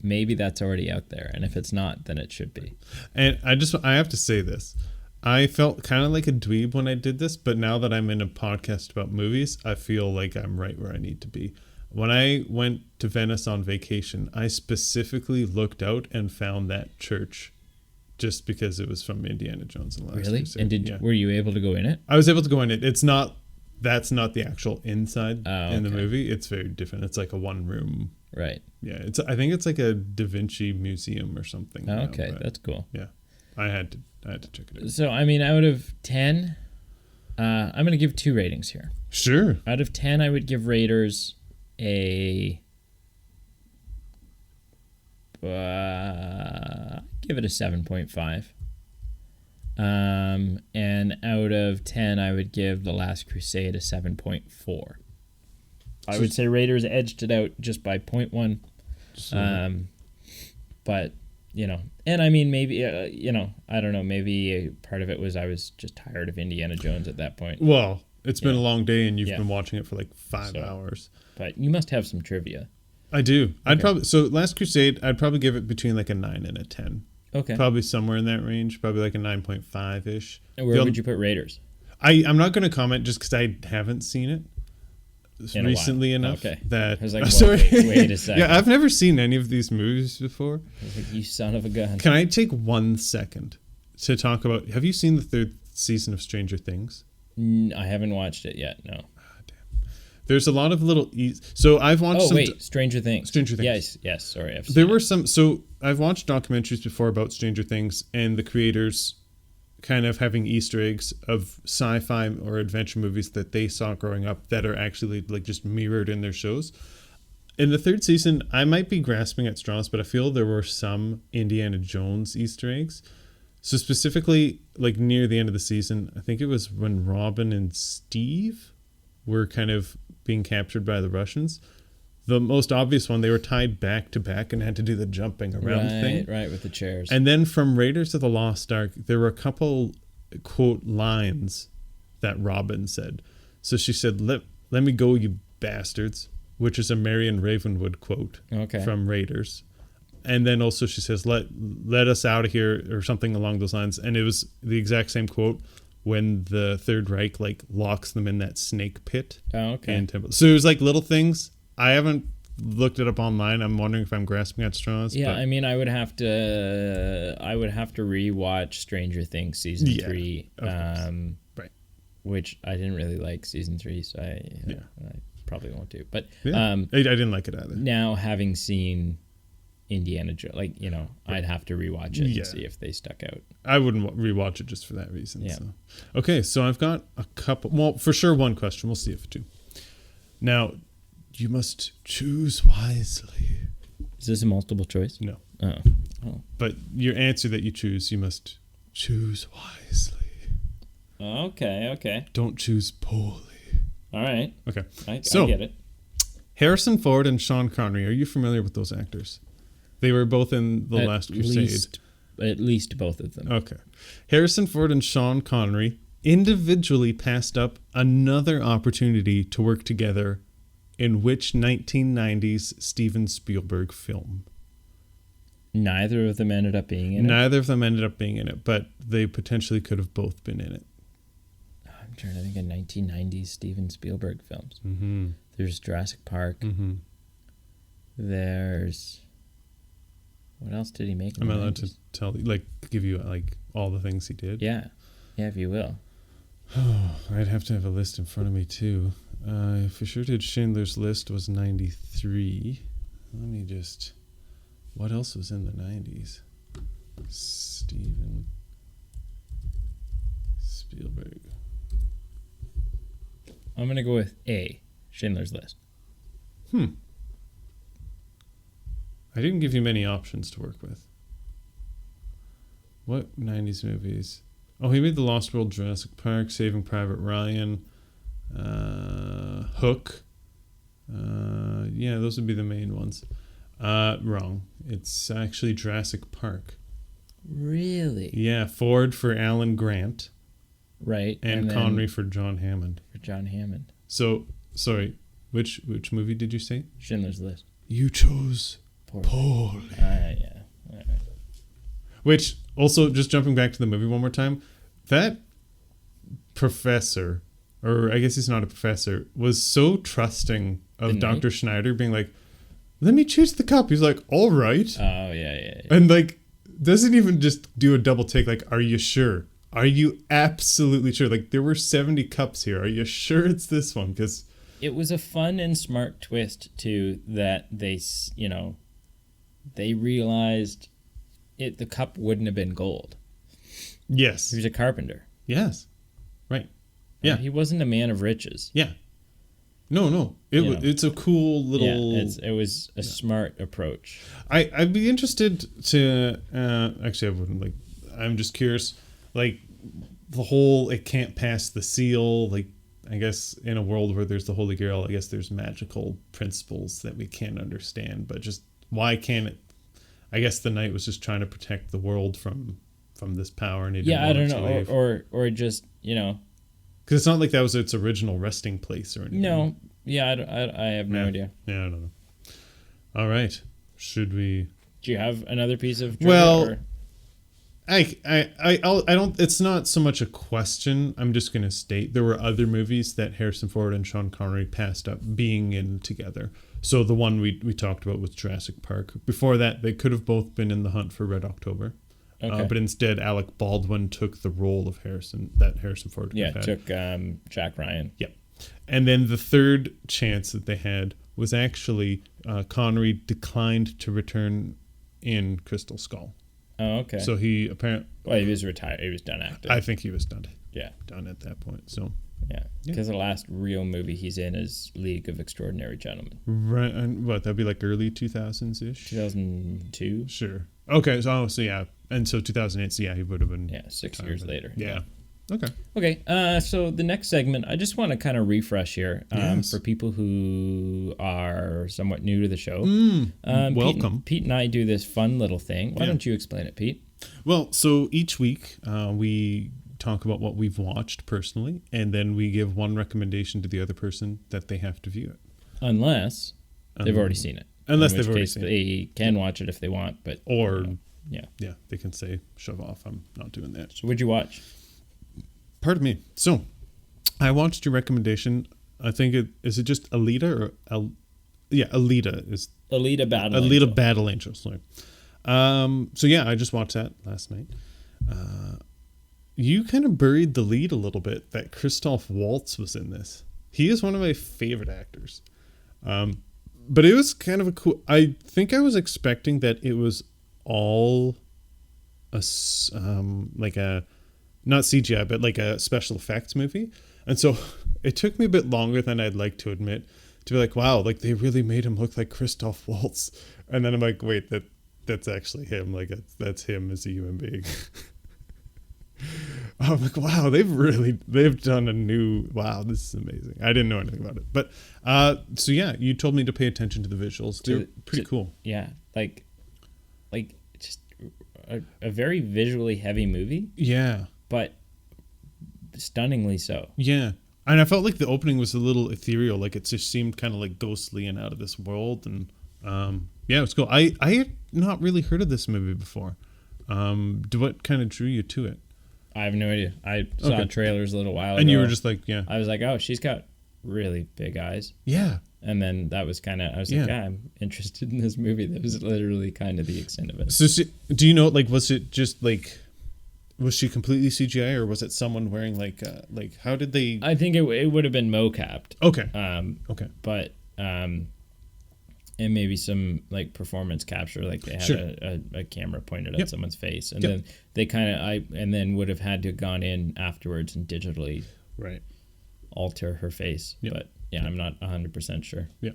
maybe that's already out there, and if it's not, then it should be. And I have to say this. I felt kind of like a dweeb when I did this, but now that I'm in a podcast about movies, I feel like I'm right where I need to be. When I went to Venice on vacation, I specifically looked out and found that church just because it was from Indiana Jones and the Last Crusade. And were you able to go in it? I was able to go in it. That's not the actual inside in the movie. It's very different. It's like a one room. Right. Yeah. I think it's like a Da Vinci museum or something. Oh, okay. That's cool. Yeah. I had to check it out. So, I mean, out of 10, I'm going to give 2 ratings here. Sure. Out of 10, I would give Raiders give it a 7.5. And out of 10, I would give The Last Crusade a 7.4. I would say Raiders edged it out just by 0.1. But, and I mean, maybe, I don't know, maybe part of it was I was just tired of Indiana Jones at that point. Well, it's been a long day and you've been watching it for like 5 hours. But you must have some trivia. I do. Okay. So Last Crusade, I'd probably give it between like a 9 and a 10. Okay. Probably somewhere in that range, probably like a 9.5-ish. And where would you put Raiders? I'm not going to comment just because I haven't seen it recently enough. Okay. That I was like, wait a second. Yeah, I've never seen any of these movies before. I was like, you son of a gun. Can I take 1 second to talk about, have you seen the 3rd season of Stranger Things? I haven't watched it yet, no. There's a lot of little so I've watched Stranger Things. Stranger Things. Yes, sorry. So I've watched documentaries before about Stranger Things and the creators kind of having Easter eggs of sci-fi or adventure movies that they saw growing up that are actually like just mirrored in their shows. In the 3rd season, I might be grasping at straws, but I feel there were some Indiana Jones Easter eggs. So specifically, like near the end of the season, I think it was when Robin and Steve were kind of being captured by the Russians. The most obvious one, they were tied back to back and had to do the jumping around thing. Right, with the chairs. And then from Raiders of the Lost Ark, there were a couple, quote, lines that Robin said. So she said, let me go, you bastards, which is a Marion Ravenwood quote from Raiders. And then also she says, let us out of here, or something along those lines. And it was the exact same quote when the Third Reich like locks them in that snake pit. Oh, okay. So it was like little things. I haven't looked it up online. I'm wondering if I'm grasping at straws. Yeah, I mean, I would have to rewatch Stranger Things season 3, right? Which I didn't really like season 3, so I probably won't do. But I didn't like it either. Now having seen Indiana Jones, I'd have to rewatch it and see if they stuck out. I wouldn't rewatch it just for that reason. Yeah. So. Okay, so I've got a couple. Well, for sure, one question. We'll see if 2. Now, you must choose wisely. Is this a multiple choice? No. Oh. But your answer that you choose, you must choose wisely. Okay. Don't choose poorly. All right. Okay. I get it. Harrison Ford and Sean Connery. Are you familiar with those actors? They were both in The Last Crusade. At least both of them. Okay. Harrison Ford and Sean Connery individually passed up another opportunity to work together in which 1990s Steven Spielberg film? Neither of them ended up being in it? Neither of them ended up being in it, but they potentially could have both been in it. I'm trying to think of 1990s Steven Spielberg films. Mm-hmm. There's Jurassic Park. Mm-hmm. There's... What else did he make in Am the I allowed 90s? to tell you, give you, all the things he did? Yeah, if you will. Oh, I'd have to have a list in front of me, too. For sure did Schindler's List was 93. Let me just... What else was in the 90s? Steven Spielberg. I'm gonna go with A, Schindler's List. I didn't give you many options to work with. What 90s movies? Oh, he made The Lost World, Jurassic Park, Saving Private Ryan, Hook. Yeah, those would be the main ones. Wrong. It's actually Jurassic Park. Really? Yeah, Ford for Alan Grant. Right. And Connery for John Hammond. For John Hammond. So, sorry, which movie did you say? Schindler's List. You chose Paul. Yeah. All right. Which, also, just jumping back to the movie one more time, that professor, or I guess he's not a professor, was so trusting of Dr. Schneider being like, let me choose the cup. He's like, all right. Oh, yeah. And, like, doesn't even just do a double take, like, are you sure? Are you absolutely sure? Like, there were 70 cups here. Are you sure it's this one? Because it was a fun and smart twist, too, that they realized the cup wouldn't have been gold. Yes. He was a carpenter. Yes. Right. Yeah. He wasn't a man of riches. Yeah. No. It's a cool little... Yeah, it was a smart approach. I'd be interested to... actually, I wouldn't. Like, I'm just curious. Like, the whole, it can't pass the seal. Like, I guess in a world where there's the Holy Grail, I guess there's magical principles that we can't understand. But just, why can't it... I guess the knight was just trying to protect the world from this power. And he didn't want I don't it to know. leave. Or just, Because it's not like that was its original resting place or anything. No. Yeah, I have no idea. Yeah, I don't know. All right. Should we... Do you have another piece of trivia? Well, I don't... It's not so much a question. I'm just going to state there were other movies that Harrison Ford and Sean Connery passed up being in together. So the one we talked about was Jurassic Park. Before that, they could have both been in The Hunt for Red October. Okay. But instead, Alec Baldwin took the role of Harrison Ford had. Took Jack Ryan. Yep. And then the third chance that they had was actually Connery declined to return in Crystal Skull. Oh, okay. So he apparently... Well, he was retired. He was done acting. I think he was done. Yeah. Done at that point. So... Yeah. Because the last real movie he's in is League of Extraordinary Gentlemen. Right. And what? That'd be like early 2000s-ish? 2002. Sure. Okay. So yeah. And so 2008, so yeah, he would have been... Yeah, 6 years later. Yeah. Okay. Okay. So the next segment, I just want to kind of refresh here Yes. for people who are somewhat new to the show. Welcome. Pete and I do this fun little thing. Why don't you explain it, Pete? Well, so each week we talk about what we've watched personally, and then we give one recommendation to the other person that they have to view it. Unless they've already seen it. Unless they've already seen it. They can watch it if they want, but... Or... Yeah, they can say, shove off, I'm not doing that. So what'd you watch? Pardon me. So, I watched your recommendation. I think is it just Alita or... Alita is... Alita Battle Alita Angel. Battle Angel, sorry. So yeah, I just watched that last night. You kind of buried the lead a little bit that Christoph Waltz was in this. He is one of my favorite actors. But it was kind of a cool... I think I was expecting that it was all like a... Not CGI, but like a special effects movie. And so it took me a bit longer than I'd like to admit to be like, wow, like they really made him look like Christoph Waltz. And then I'm like, wait, that's actually him. Like that's him as a human being. I'm like, wow, they've done a new, wow, this is amazing. I didn't know anything about it. But so yeah, you told me to pay attention to the visuals. They're pretty cool. Yeah, like just a very visually heavy movie. Yeah. But stunningly so. Yeah. And I felt like the opening was a little ethereal. Like it just seemed kind of like ghostly and out of this world. And yeah, it was cool. I had not really heard of this movie before. What kind of drew you to it? I have no idea. I saw trailers a little while ago. And you were just like, yeah. I was like, oh, she's got really big eyes. Yeah. And then that was kind of, I was like, yeah, I'm interested in this movie. That was literally kind of the extent of it. So do you know, like, was it just like, was she completely CGI or was it someone wearing like how did they? I think it would have been mo-capped. Okay. Okay. But, and maybe some like performance capture, like they had a camera pointed at someone's face, and then they kind of and then would have had to have gone in afterwards and digitally alter her face. Yeah. But yeah, I'm not 100% sure. Yeah,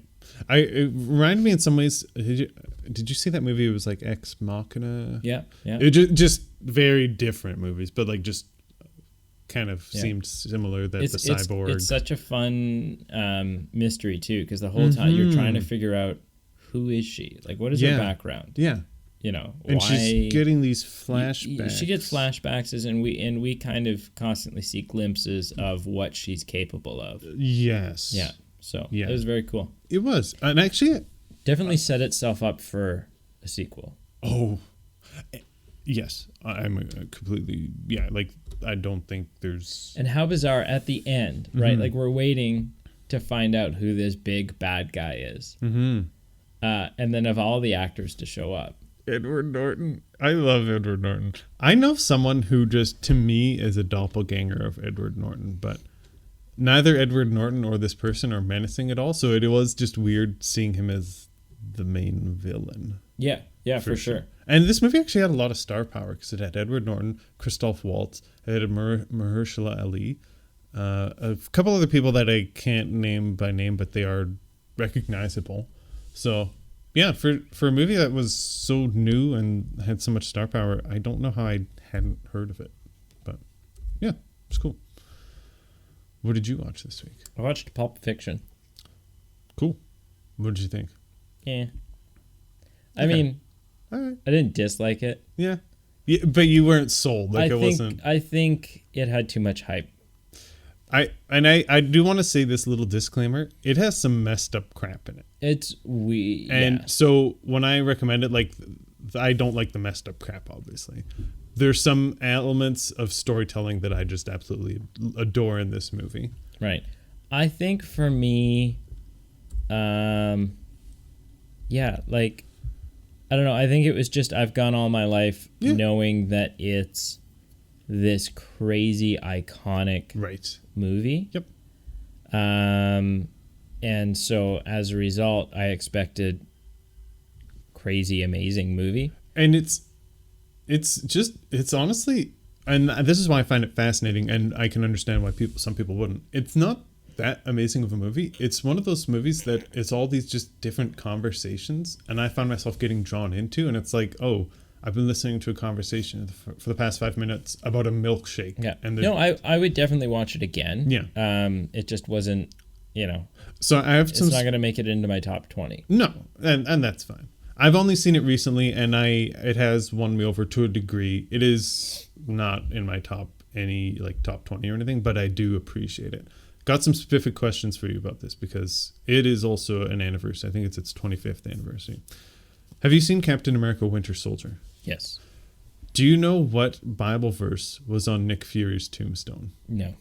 it reminded me in some ways. Did you see that movie? It was like Ex Machina. Yeah, yeah. It just very different movies, but like just kind of seemed similar. That the cyborg. It's such a fun mystery too, because the whole time you're trying to figure out who is she, like what is her background. Yeah. You know, and why she's getting these flashbacks. She gets flashbacks, and we kind of constantly see glimpses of what she's capable of. Yes. Yeah. So it was very cool. It was, and actually, definitely set itself up for a sequel. Oh, yes, I'm completely Like I don't think there's. And how bizarre at the end, right? Like we're waiting to find out who this big bad guy is, and then of all the actors to show up. Edward Norton. I love Edward Norton. I know someone who just, to me, is a doppelganger of Edward Norton, but neither Edward Norton or this person are menacing at all, so it was just weird seeing him as the main villain. Yeah, for sure. And this movie actually had a lot of star power, because it had Edward Norton, Christoph Waltz, it had Mahershala Ali, a couple other people that I can't name by name, but they are recognizable. So... yeah, for a movie that was so new and had so much star power, I don't know how I hadn't heard of it. But yeah, it's cool. What did you watch this week? I watched Pulp Fiction. Cool. What did you think? Yeah. I mean, all right. I didn't dislike it. Yeah, but you weren't sold. Like I think it had too much hype. I do want to say this little disclaimer. It has some messed up crap in it. So when I recommend it, like I don't like the messed up crap, obviously. There's some elements of storytelling that I just absolutely adore in this movie. Right. I think for me, like, I don't know. I think it was just, I've gone all my life knowing that it's this crazy, iconic movie. Yep. And so as a result, I expected crazy, amazing movie. And it's honestly, and this is why I find it fascinating, and I can understand why some people wouldn't. It's not that amazing of a movie. It's one of those movies that it's all these just different conversations, and I find myself getting drawn into, and it's like, oh, I've been listening to a conversation for the past 5 minutes about a milkshake. Yeah. And I would definitely watch it again. Yeah. It just wasn't, So I have it's not going to make it into my top 20. No, and that's fine. I've only seen it recently, and it has won me over to a degree. It is not in my top 20 or anything, but I do appreciate it. Got some specific questions for you about this because it is also an anniversary. I think it's its 25th anniversary. Have you seen Captain America: Winter Soldier? Yes. Do you know what Bible verse was on Nick Fury's tombstone? No.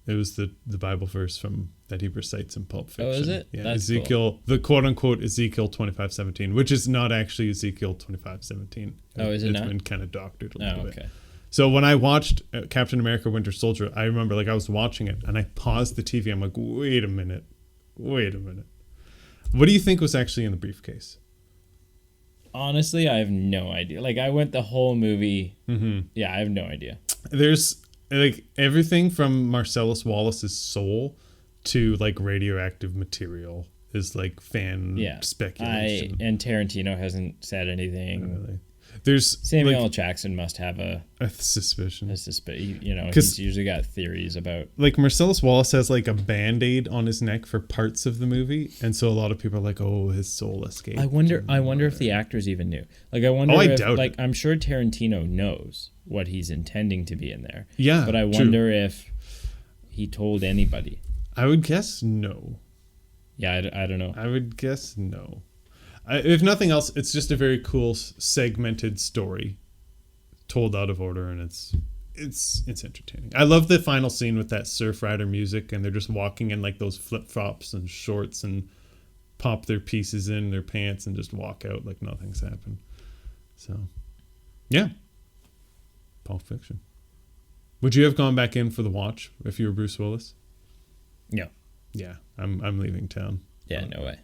It was the Bible verse that he recites in Pulp Fiction. Oh, is it? Yeah, That's Ezekiel, cool. the quote-unquote Ezekiel 25:17, which is not actually Ezekiel 25:17. Oh, is it not? It's been kind of doctored a little bit. Okay. So when I watched Captain America: Winter Soldier, I remember I was watching it and I paused the TV. I'm like, wait a minute. What do you think was actually in the briefcase? Honestly, I have no idea. I went the whole movie. Mm-hmm. Yeah, I have no idea. There's everything from Marcellus Wallace's soul to radioactive material is fan speculation. And Tarantino hasn't said anything. Really. There's Samuel L. Jackson must have a suspicion. He's usually got theories about. Marcellus Wallace has a Band-Aid on his neck for parts of the movie, and so a lot of people are like, "Oh, his soul escaped." I wonder if the actors even knew. I doubt it. I'm sure Tarantino knows what he's intending to be in there. Yeah, but I wonder if he told anybody. I would guess no. Yeah, I don't know. I would guess no. If nothing else, it's just a very cool segmented story told out of order, and it's entertaining. I love the final scene with that Surf Rider music, and they're just walking in those flip-flops and shorts and pop their pieces in their pants and just walk out like nothing's happened. So, yeah. Pulp Fiction. Would you have gone back in for the watch if you were Bruce Willis? No. Yeah, I'm leaving town. Yeah, no way.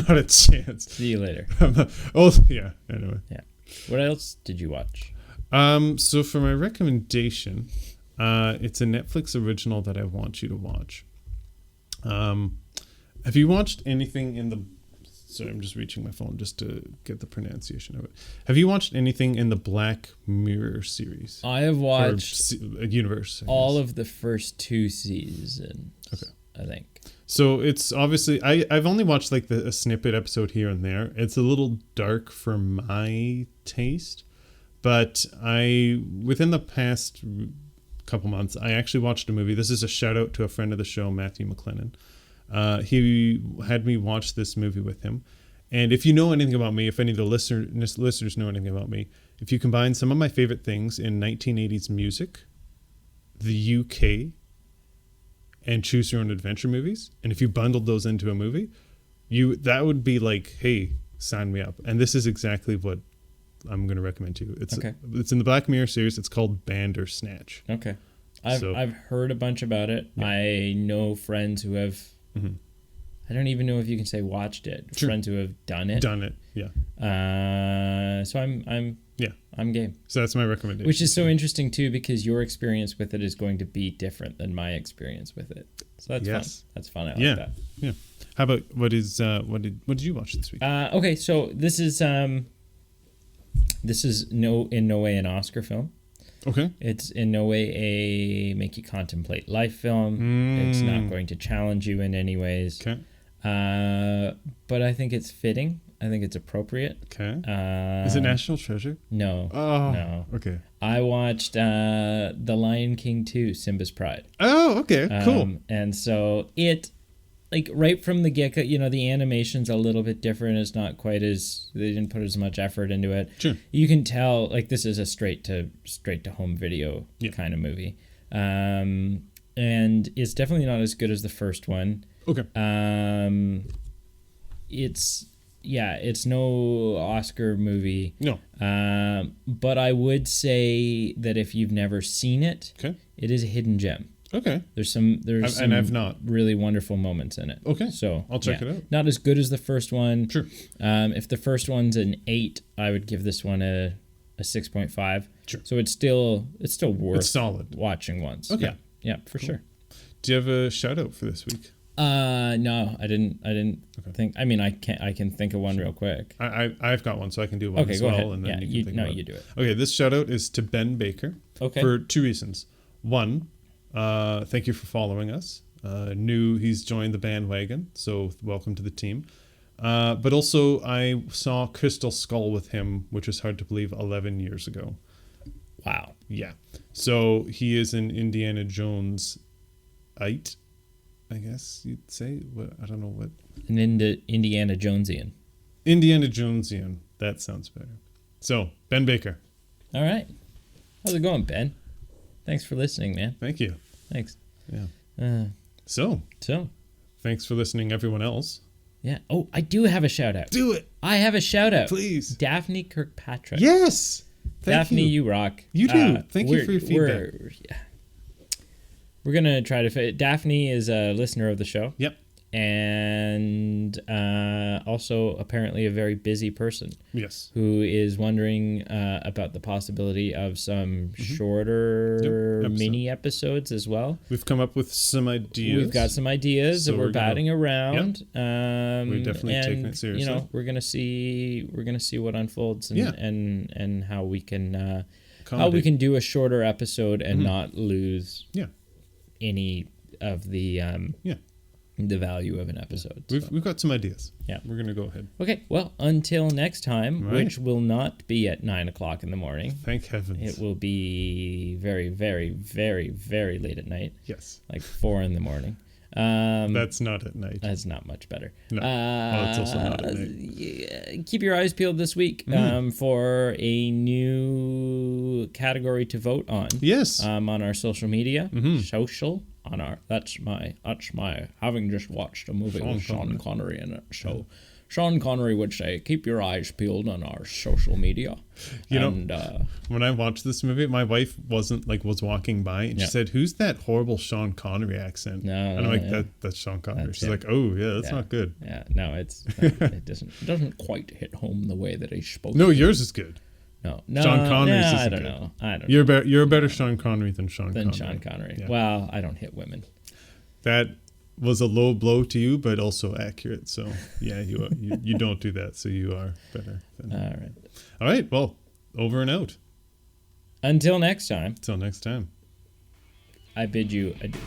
Not a chance. See you later. Anyway. Yeah. What else did you watch? So for my recommendation, It's a Netflix original that I want you to watch. Have you watched anything in the... Sorry, I'm just reaching my phone just to get the pronunciation of it. Have you watched anything in the Black Mirror series? I have watched universe. all of the first 2 seasons. Okay. I think. So it's obviously... I've only watched like a snippet episode here and there. It's a little dark for my taste. But within the past couple months, I actually watched a movie. This is a shout out to a friend of the show, Matthew McLennan. He had me watch this movie with him. And if you know anything about me, if any of the listeners know anything about me, if you combine some of my favorite things in 1980s music, the UK, and choose your own adventure movies, and if you bundled those into a movie, that would be like, hey, sign me up. And this is exactly what I'm going to recommend to you. It's in the Black Mirror series. It's called Bandersnatch. Okay. I've heard a bunch about it. Yeah. I know friends who have... Mm-hmm. I don't even know if you can say watched it. Sure. Friends who have done it. Yeah. So I'm game. So that's my recommendation. Which is so interesting too, because your experience with it is going to be different than my experience with it. So that's fun. That's fun. I like that. Yeah. How about what did you watch this week? Okay, so this is in no way an Oscar film. Okay. It's in no way a make you contemplate life film. It's not going to challenge you in any ways. Okay. But I think it's fitting. I think it's appropriate. Okay. Is it National Treasure? No. Oh. No. Okay. I watched The Lion King 2, Simba's Pride. Oh, okay. Cool. And so it... Like right from the get-go, the animation's a little bit different. It's not quite as... They didn't put as much effort into it. Sure. You can tell, like, this is a straight to home video kind of movie. And it's definitely not as good as the first one. Okay. It's no Oscar movie. No. But I would say that if you've never seen it, it is a hidden gem. Okay. There's some and I've not really wonderful moments in it. Okay. So I'll check it out. Not as good as the first one. Sure. If the first one's an 8, I would give this one a 6.5. Sure. So it's still worth solid watching once. Okay. Yeah, for sure. Do you have a shout out for this week? No, I didn't think. I mean, I can think of one real quick. I've got one, so I can do one as well. Ahead. And then you can think about you do it. Okay, this shout out is to Ben Baker. For 2 reasons. One, thank you for following us. He's joined the bandwagon, so welcome to the team. But also, I saw Crystal Skull with him, which is hard to believe, 11 years ago. Wow. Yeah. So he is an Indiana Jones-ite, I guess you'd say. I don't know what. An Indiana Jonesian. Indiana Jonesian. That sounds better. So, Ben Baker. All right. How's it going, Ben? Thanks for listening, man. Thank you. Thanks. Yeah. So. Thanks for listening, everyone else. Yeah. Oh, I do have a shout out. Do it. I have a shout out. Please. Daphne Kirkpatrick. Yes. Daphne, you rock. You do. Thank you for your feedback. We're going to try to... Daphne is a listener of the show. Yep. And also apparently a very busy person. Yes. Who is wondering about the possibility of some shorter mini episodes as well. We've come up with some ideas. We've got some ideas that we're batting around. Yep. We're definitely taking it seriously. We're gonna see what unfolds and how we can do a shorter episode and not lose any of the the value of an episode. We've got some ideas. Yeah. We're going to go ahead. Okay. Well, until next time, which will not be at 9:00 in the morning. Thank heavens. It will be very, very, very, very late at night. Yes. Like 4 in the morning. That's not at night. That's not much better. No. It's also not at night. Keep your eyes peeled this week for a new category to vote on. Yes. On our social media. Social. That's my having just watched a movie with Sean Connery in it. So Sean Connery would say, keep your eyes peeled on our social media. When I watched this movie, my wife was walking by and she said, who's that horrible Sean Connery accent? And I'm like, that's Sean Connery. She's like, oh yeah, that's not good. Yeah, no, it doesn't quite hit home the way that he's supposed to. No, yours is good. Sean Connery's isn't I don't good. know. I don't know. You're a better Sean Connery than Sean Connery. Sean Connery. Yeah. Well, I don't hit women. That was a low blow to you, but also accurate. So yeah, you don't do that. So you are better. All right. Well, over and out. Until next time. Until next time. I bid you adieu.